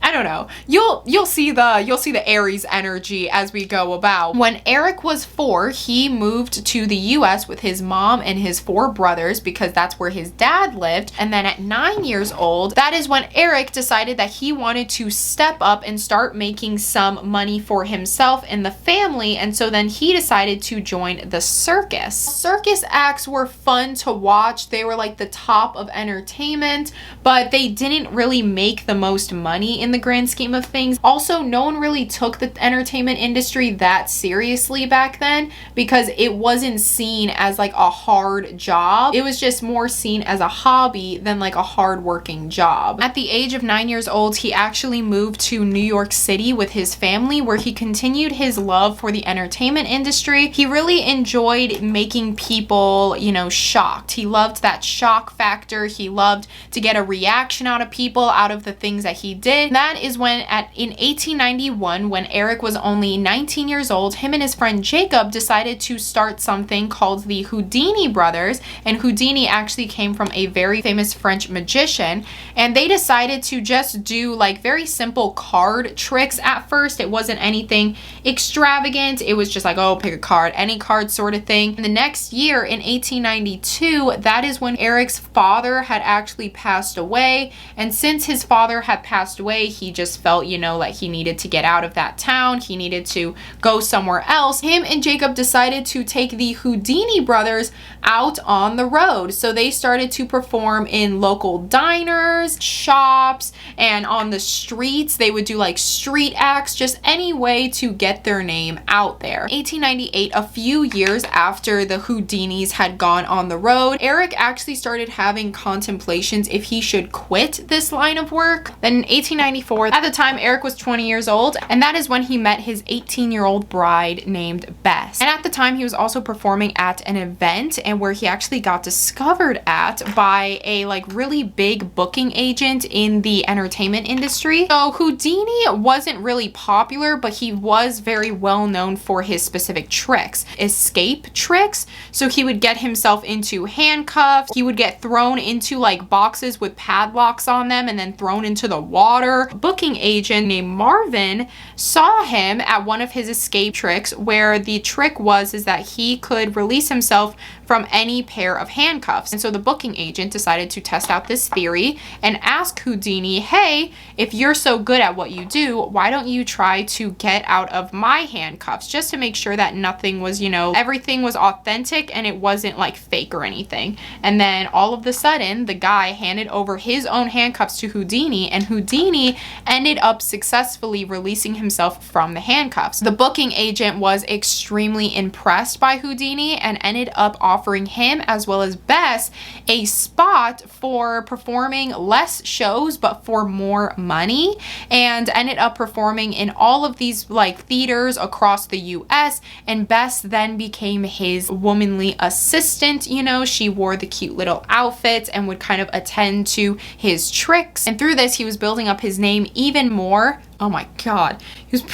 I don't know. You'll see the Aries energy as we go about. When Eric was 4, he moved to the US with his mom and his 4 brothers because that's where his dad lived. And then at 9 years old, that is when Eric decided that he wanted to step up and start making some money for himself and the family. And so then he decided to join the circus. Circus acts were fun to watch. They were like the top of entertainment, but they didn't really make the most money in the grand scheme of things. Also, no one really took the entertainment industry that seriously back then because it wasn't seen as like a hard job. It was just more seen as a hobby than like a hard-working job. At the age of 9 years old, he actually moved to New York City with his family, where he continued his love for the entertainment industry. He really enjoyed making people, you know, shocked. He loved that shock factor. He loved to get a reaction out of people, out of the things that he did. That is when in 1891, when Eric was only 19 years old, him and his friend Jacob decided to start something called the Houdini brothers. And Houdini actually came from a very famous French magician, and they decided to just do like very simple card tricks at first. It wasn't anything extravagant. It was just like, oh, pick a card, any card sort of thing. And the next year in 1892, that is when Eric's father had actually passed away. And since his father had passed away, he just felt, you know, like he needed to get out of that town. He needed to go somewhere else. Him and Jacob decided to take the Houdini brothers out on the road. So they started to perform in local diners, shops, and on the streets. They would do like street acts, just any way to get their name out there. 1898, a few years after the Houdinis had gone on the road, Eric actually started having contemplations if he should quit this line of work. Then in 1894, at the time Eric was 20 years old, and that is when he met his 18-year-old bride named Bess. And at the time he was also performing at an event, and where he actually got discovered at by a like really big booking agent in the entertainment industry. So Houdini wasn't really popular, but he was very well known for his specific tricks, escape tricks. So he would get himself into handcuffs. He would get thrown into like boxes with padlocks on them and then thrown into the water. A booking agent named Marvin saw him at one of his escape tricks, where the trick was that he could release himself from any pair of handcuffs. And so the booking agent decided to test out this theory and ask Houdini, hey, if you're so good at what you do, why don't you try to get out of my handcuffs, just to make sure that nothing was, you know, everything was authentic and it wasn't like fake or anything. And then all of a sudden, the guy handed over his own handcuffs to Houdini, and Houdini ended up successfully releasing himself from the handcuffs. The booking agent was extremely impressed by Houdini and ended up offering him as well as Bess a spot for performing less shows but for more money, and ended up performing in all of these like theaters across the US. And Bess then became his womanly assistant. You know, she wore the cute little outfits and would kind of attend to his tricks, and through this he was building up his name even more. Oh my god, he was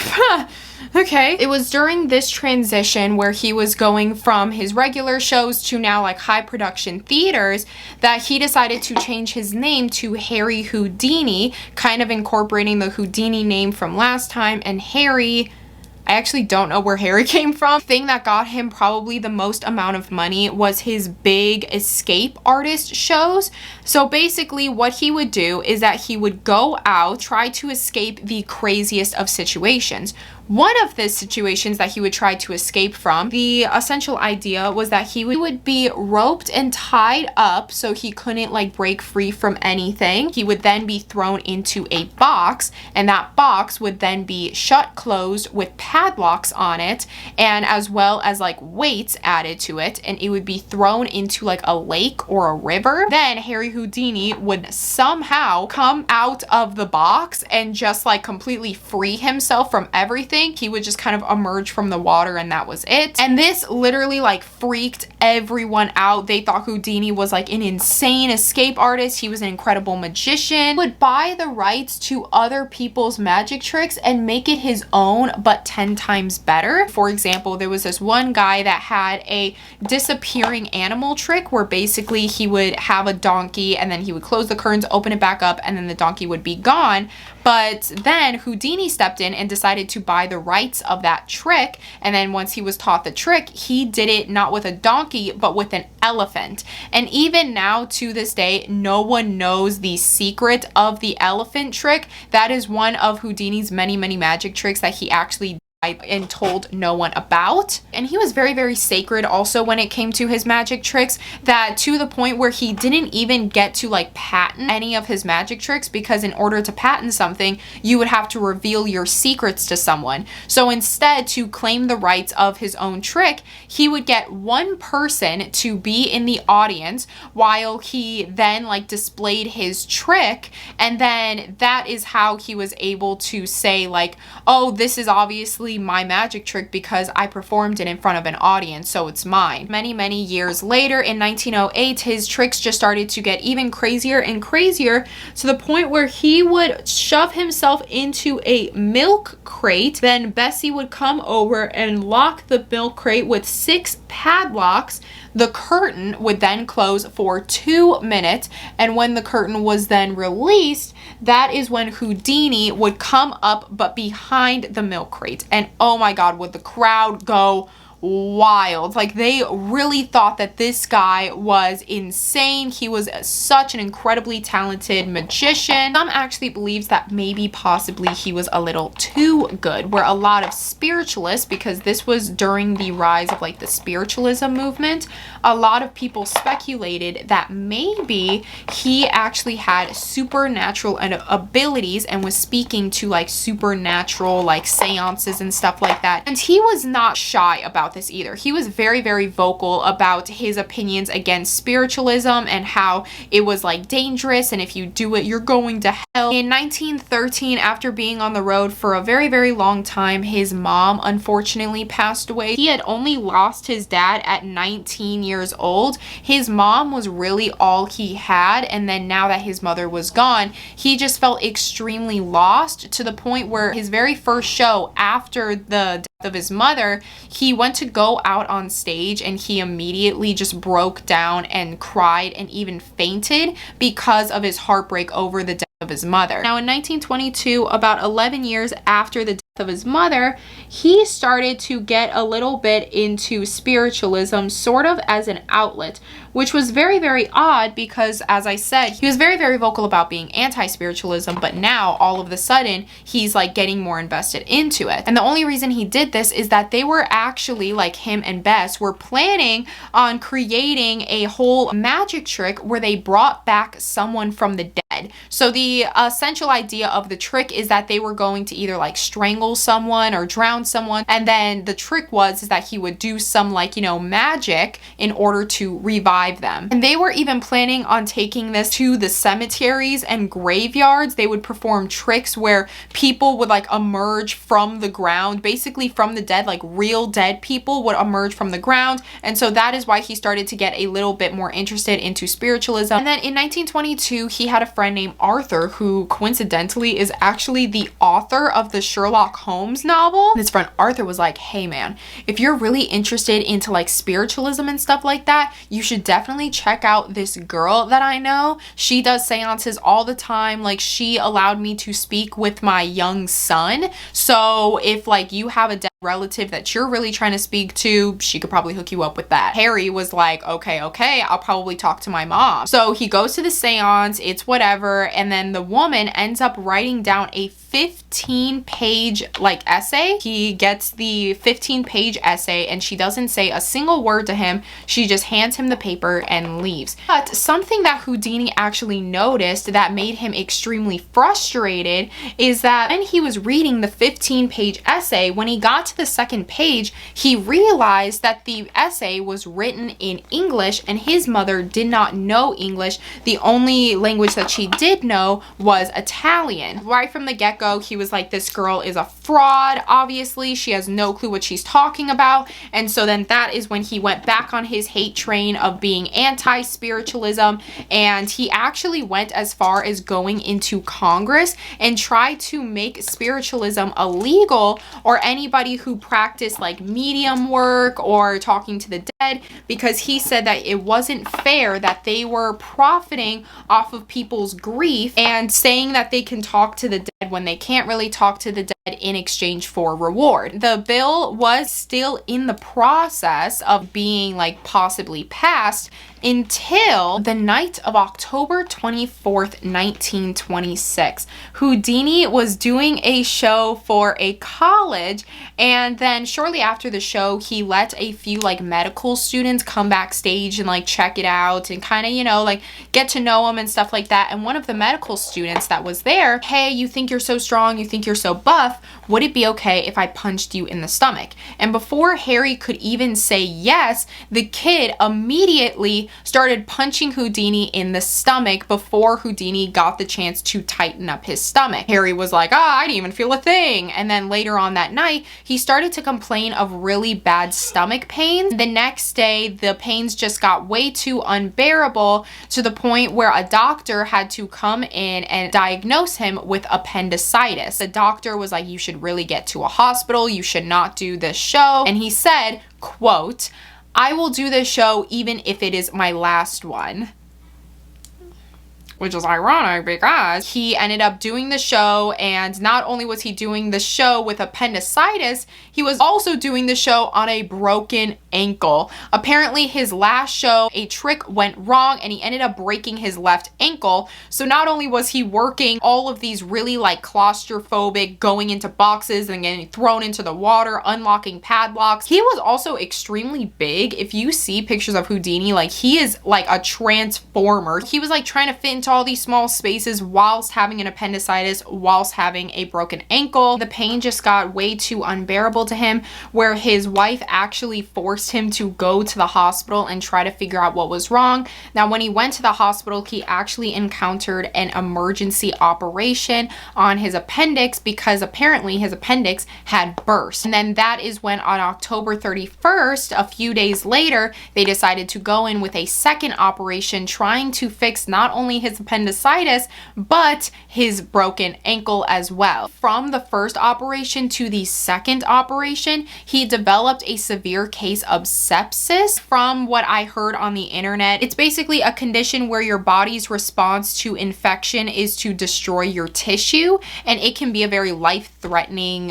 okay. It was during this transition where he was going from his regular shows to now like high production theaters that he decided to change his name to Harry Houdini, kind of incorporating the Houdini name from last time. And Harry, I actually don't know where Harry came from. The thing that got him probably the most amount of money was his big escape artist shows. So basically what he would do is that he would go out, try to escape the craziest of situations. One of the situations that he would try to escape from, the essential idea was that he would be roped and tied up so he couldn't like break free from anything. He would then be thrown into a box, and that box would then be shut closed with padlocks on it, and as well as like weights added to it, and it would be thrown into like a lake or a river. Then Harry Houdini would somehow come out of the box and just like completely free himself from everything. He would just kind of emerge from the water, and that was it. And this literally like freaked everyone out. They thought Houdini was like an insane escape artist. He was an incredible magician. He would buy the rights to other people's magic tricks and make it his own, but 10 times better. For example, there was this one guy that had a disappearing animal trick where basically he would have a donkey and then he would close the curtains, open it back up, and then the donkey would be gone. But then Houdini stepped in and decided to buy the rights of that trick. And then once he was taught the trick, he did it not with a donkey, but with an elephant. And even now to this day, no one knows the secret of the elephant trick. That is one of Houdini's many, many magic tricks that he actually and told no one about. And he was very, very sacred also when it came to his magic tricks, that to the point where he didn't even get to like patent any of his magic tricks, because in order to patent something, you would have to reveal your secrets to someone. So instead, to claim the rights of his own trick, he would get one person to be in the audience while he then like displayed his trick. And then that is how he was able to say like, oh, this is obviously my magic trick because I performed it in front of an audience, so it's mine. Many, many years later, in 1908, his tricks just started to get even crazier and crazier, to the point where he would shove himself into a milk crate. Then Bessie would come over and lock the milk crate with 6 padlocks. The curtain would then close for 2 minutes, and when the curtain was then released, that is when Houdini would come up but behind the milk crate. And oh my god, would the crowd go wild. Like, they really thought that this guy was insane. He was such an incredibly talented magician. Some actually believes that maybe possibly he was a little too good, where a lot of spiritualists, because this was during the rise of like the spiritualism movement, a lot of people speculated that maybe he actually had supernatural abilities and was speaking to like supernatural like seances and stuff like that. And he was not shy about this either. He was very, very vocal about his opinions against spiritualism and how it was like dangerous, and if you do it, you're going to hell. In 1913, after being on the road for a very, very long time, his mom unfortunately passed away. He had only lost his dad at 19 years old. His mom was really all he had, and then now that his mother was gone, he just felt extremely lost, to the point where his very first show after the death of his mother, he went to go out on stage and he immediately just broke down and cried and even fainted because of his heartbreak over the death of his mother. Now in 1922, about 11 years after the death of his mother, he started to get a little bit into spiritualism, sort of as an outlet, which was very, very odd because, as I said, he was very, very vocal about being anti-spiritualism, but now all of a sudden he's like getting more invested into it. And the only reason he did this is that they were actually, like him and Bess, were planning on creating a whole magic trick where they brought back someone from the dead. So the essential idea of the trick is that they were going to either like strangle someone or drown someone, and then the trick was that he would do some like, you know, magic in order to revive them. And they were even planning on taking this to the cemeteries and graveyards. They would perform tricks where people would like emerge from the ground, basically from the dead, like real dead people would emerge from the ground. And so that is why he started to get a little bit more interested into spiritualism. And then in 1922, he had a friend named Arthur, who coincidentally is actually the author of the Sherlock Holmes novel. His friend Arthur was like, hey man, if you're really interested into like spiritualism and stuff like that, you should definitely check out this girl that I know. She does seances all the time. Like, she allowed me to speak with my young son. So if like you have a dead relative that you're really trying to speak to, she could probably hook you up with that. Harry was like, okay, I'll probably talk to my mom. So he goes to the seance, it's whatever, and then the woman ends up writing down a 15-page like essay. He gets the 15-page essay and she doesn't say a single word to him. She just hands him the paper and leaves. But something that Houdini actually noticed that made him extremely frustrated is that when he was reading the 15-page essay, when he got to the second page, he realized that the essay was written in English and his mother did not know English. The only language that she did know was Italian. Right from the get-go, he was like, this girl is a fraud. Obviously, she has no clue what she's talking about. And so then that is when he went back on his hate train of being anti-spiritualism, and he actually went as far as going into Congress and tried to make spiritualism illegal, or anybody who practiced like medium work or talking to the dead, because he said that it wasn't fair that they were profiting off of people's grief and saying that they can talk to the dead when they can't really talk to the dead in exchange for reward. The bill was still in the process of being like possibly passed until the night of October 24th, 1926. Houdini was doing a show for a college, and then shortly after the show, he let a few like medical students come backstage and like check it out and kind of, you know, like get to know him and stuff like that. And one of the medical students that was there, hey, you think you're so strong, you think you're so buff, would it be okay if I punched you in the stomach? And before Harry could even say yes, the kid immediately started punching Houdini in the stomach before Houdini got the chance to tighten up his stomach. Harry was like, I didn't even feel a thing. And then later on that night, he started to complain of really bad stomach pains. The next day, the pains just got way too unbearable to the point where a doctor had to come in and diagnose him with appendicitis. The doctor was like, you should really get to a hospital. You should not do this show. And he said, quote, I will do this show even if it is my last one. Which is ironic because he ended up doing the show, and not only was he doing the show with appendicitis, he was also doing the show on a broken ankle. Apparently his last show, a trick went wrong and he ended up breaking his left ankle. So not only was he working all of these really like claustrophobic, going into boxes and getting thrown into the water, unlocking padlocks, he was also extremely big. If you see pictures of Houdini, like he is like a transformer. He was like trying to fit into all these small spaces whilst having an appendicitis, whilst having a broken ankle. The pain just got way too unbearable to him, where his wife actually forced him to go to the hospital and try to figure out what was wrong. Now, when he went to the hospital, he actually encountered an emergency operation on his appendix because apparently his appendix had burst. And then that is when on October 31st, a few days later, they decided to go in with a second operation trying to fix not only his appendicitis, but his broken ankle as well. From the first operation to the second operation, he developed a severe case of sepsis. From what I heard on the internet, it's basically a condition where your body's response to infection is to destroy your tissue, and it can be a very life-threatening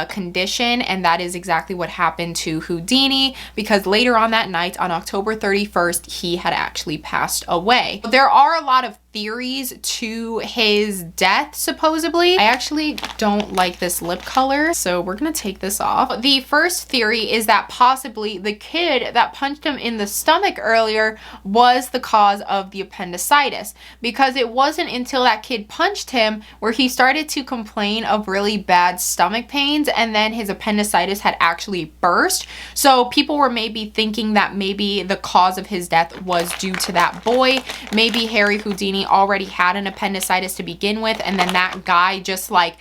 condition, and that is exactly what happened to Houdini, because later on that night, on October 31st, he had actually passed away. There are a lot of theories to his death, supposedly. I actually don't like this lip color, so we're gonna take this off. The first theory is that possibly the kid that punched him in the stomach earlier was the cause of the appendicitis, because it wasn't until that kid punched him where he started to complain of really bad stomach pains, and then his appendicitis had actually burst. So people were maybe thinking that maybe the cause of his death was due to that boy. Maybe Harry Houdini already had an appendicitis to begin with, and then that guy just like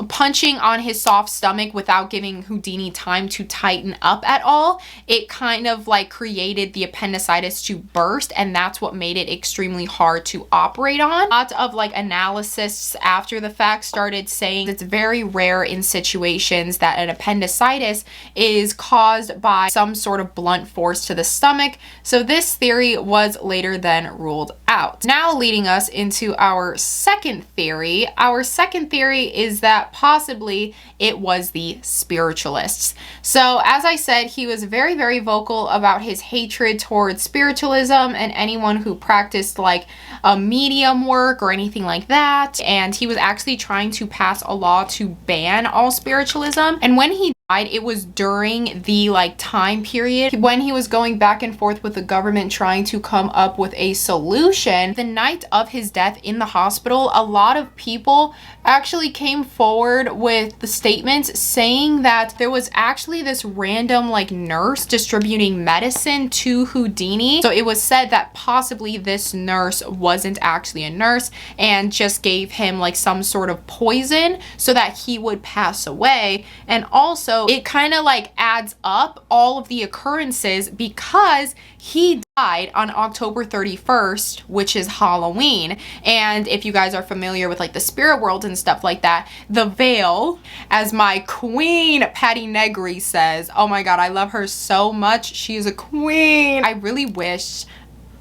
punching on his soft stomach without giving Houdini time to tighten up at all, it kind of like created the appendicitis to burst, and that's what made it extremely hard to operate on. A lot of like analysts after the fact started saying it's very rare in situations that an appendicitis is caused by some sort of blunt force to the stomach, so this theory was later then ruled out. Now leading us into our second theory. Our second theory is that possibly it was the spiritualists. So as I said, he was very, very vocal about his hatred towards spiritualism and anyone who practiced like a medium work or anything like that. And he was actually trying to pass a law to ban all spiritualism. And when he died, it was during the like time period when he was going back and forth with the government trying to come up with a solution. The night of his death in the hospital, a lot of people actually came forward with the statements saying that there was actually this random like nurse distributing medicine to Houdini. So it was said that possibly this nurse wasn't actually a nurse and just gave him like some sort of poison so that he would pass away. And also So it kind of like adds up all of the occurrences because he died on October 31st, which is Halloween. And if you guys are familiar with like the spirit world and stuff like that, the veil, as my queen Patty Negri says, oh my god, I love her so much. She is a queen. I really wish,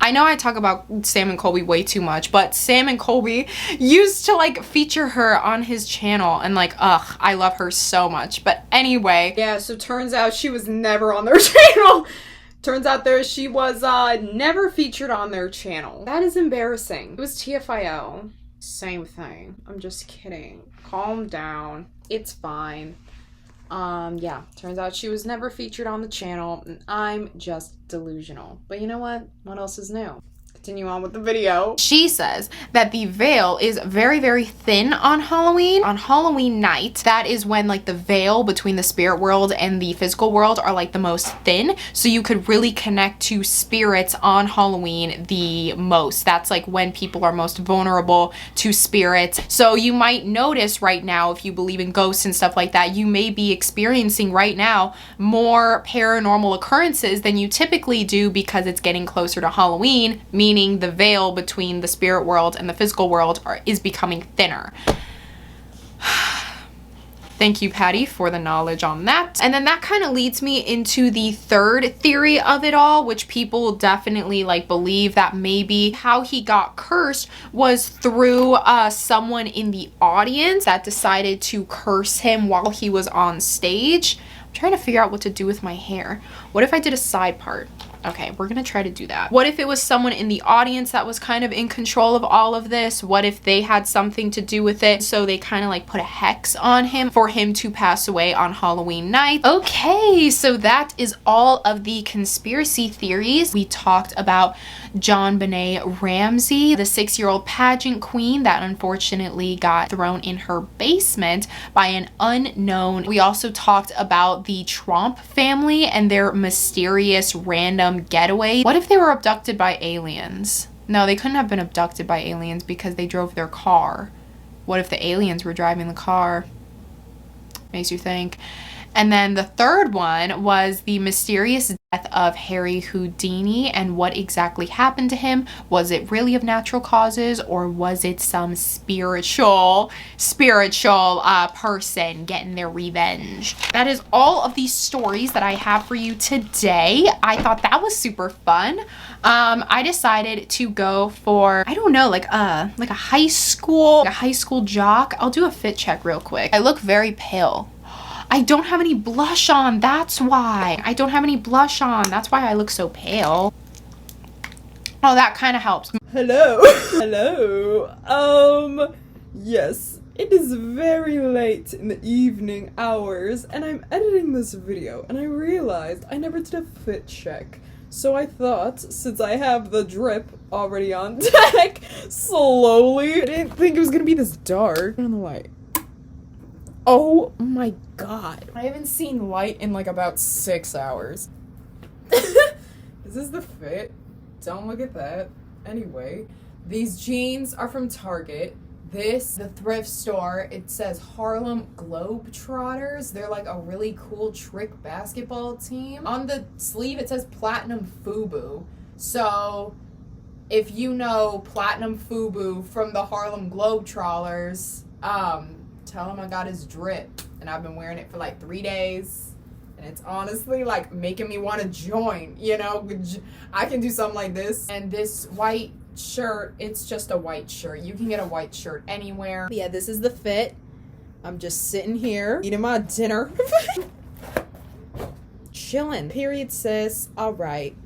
I know I talk about Sam and Colby way too much, but Sam and Colby used to like feature her on his channel, and like, ugh, I love her so much. But anyway, yeah, so turns out she was never on their channel. Turns out she was never featured on their channel. That is embarrassing. It was TFIL. Same thing. I'm just kidding. Calm down. It's fine. Yeah, turns out she was never featured on the channel, and I'm just delusional. But you know what? What else is new? Continue on with the video. She says that the veil is very, very thin on Halloween. On Halloween night, that is when like the veil between the spirit world and the physical world are like the most thin. So you could really connect to spirits on Halloween the most. That's like when people are most vulnerable to spirits. So you might notice right now, if you believe in ghosts and stuff like that, you may be experiencing right now more paranormal occurrences than you typically do because it's getting closer to Halloween, meaning the veil between the spirit world and the physical world is becoming thinner. Thank you, Patty, for the knowledge on that. And then that kind of leads me into the third theory of it all, which people definitely like believe that maybe how he got cursed was through someone in the audience that decided to curse him while he was on stage. I'm trying to figure out what to do with my hair. What if I did a side part? Okay, we're gonna try to do that. What if it was someone in the audience that was kind of in control of all of this? What if they had something to do with it? So they kind of like put a hex on him for him to pass away on Halloween night. Okay, so that is all of the conspiracy theories. We talked about JonBenet Ramsey, the 6-year-old pageant queen that unfortunately got thrown in her basement by an unknown. We also talked about the Tromp family and their mysterious random getaway. What if they were abducted by aliens? No, they couldn't have been abducted by aliens because they drove their car. What if the aliens were driving the car? Makes you think. And then the third one was the mysterious death of Harry Houdini and what exactly happened to him. Was it really of natural causes, or was it some spiritual person getting their revenge? That is all of these stories that I have for you today. I thought that was super fun. I decided to go for, I don't know, like a high school jock. I'll do a fit check real quick. I look very pale. I don't have any blush on, that's why. I don't have any blush on, that's why I look so pale. Oh, that kind of helps. Hello. Hello. Yes, it is very late in the evening hours, and I'm editing this video, and I realized I never did a fit check. So I thought, since I have the drip already on deck, slowly, I didn't think it was gonna be this dark. Turn on the light. Oh my god. I haven't seen light in like about 6 hours. This is the fit. Don't look at that. Anyway, these jeans are from Target. This, the thrift store, it says Harlem Globetrotters. They're like a really cool trick basketball team. On the sleeve, it says Platinum FUBU. So, if you know Platinum FUBU from the Harlem Globetrotters, tell him I got his drip, and I've been wearing it for like 3 days, and it's honestly like making me want to join, you know. I can do something like this. And this white shirt, it's just a white shirt. You can get a white shirt anywhere. Yeah, this is the fit. I'm just sitting here eating my dinner. Chilling. Period, sis. All right.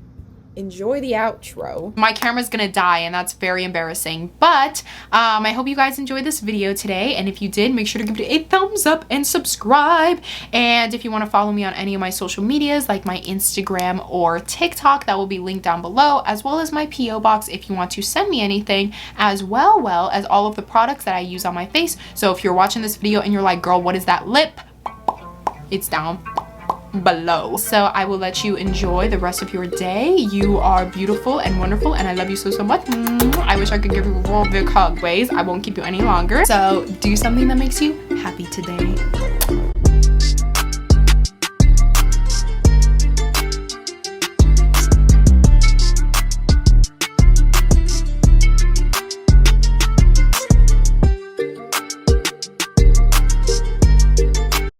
Enjoy the outro. My camera's gonna die, and that's very embarrassing, but I hope you guys enjoyed this video today, and if you did, make sure to give it a thumbs up and subscribe. And if you want to follow me on any of my social medias, like my Instagram or TikTok, that will be linked down below, as well as my PO box if you want to send me anything, as well as all of the products that I use on my face. So if you're watching this video and you're like, girl, what is that lip? It's down below. So I will let you enjoy the rest of your day. You are beautiful and wonderful, and I love you so much. I wish I could give you a real big hug. Ways, I won't keep you any longer. So do something that makes you happy today.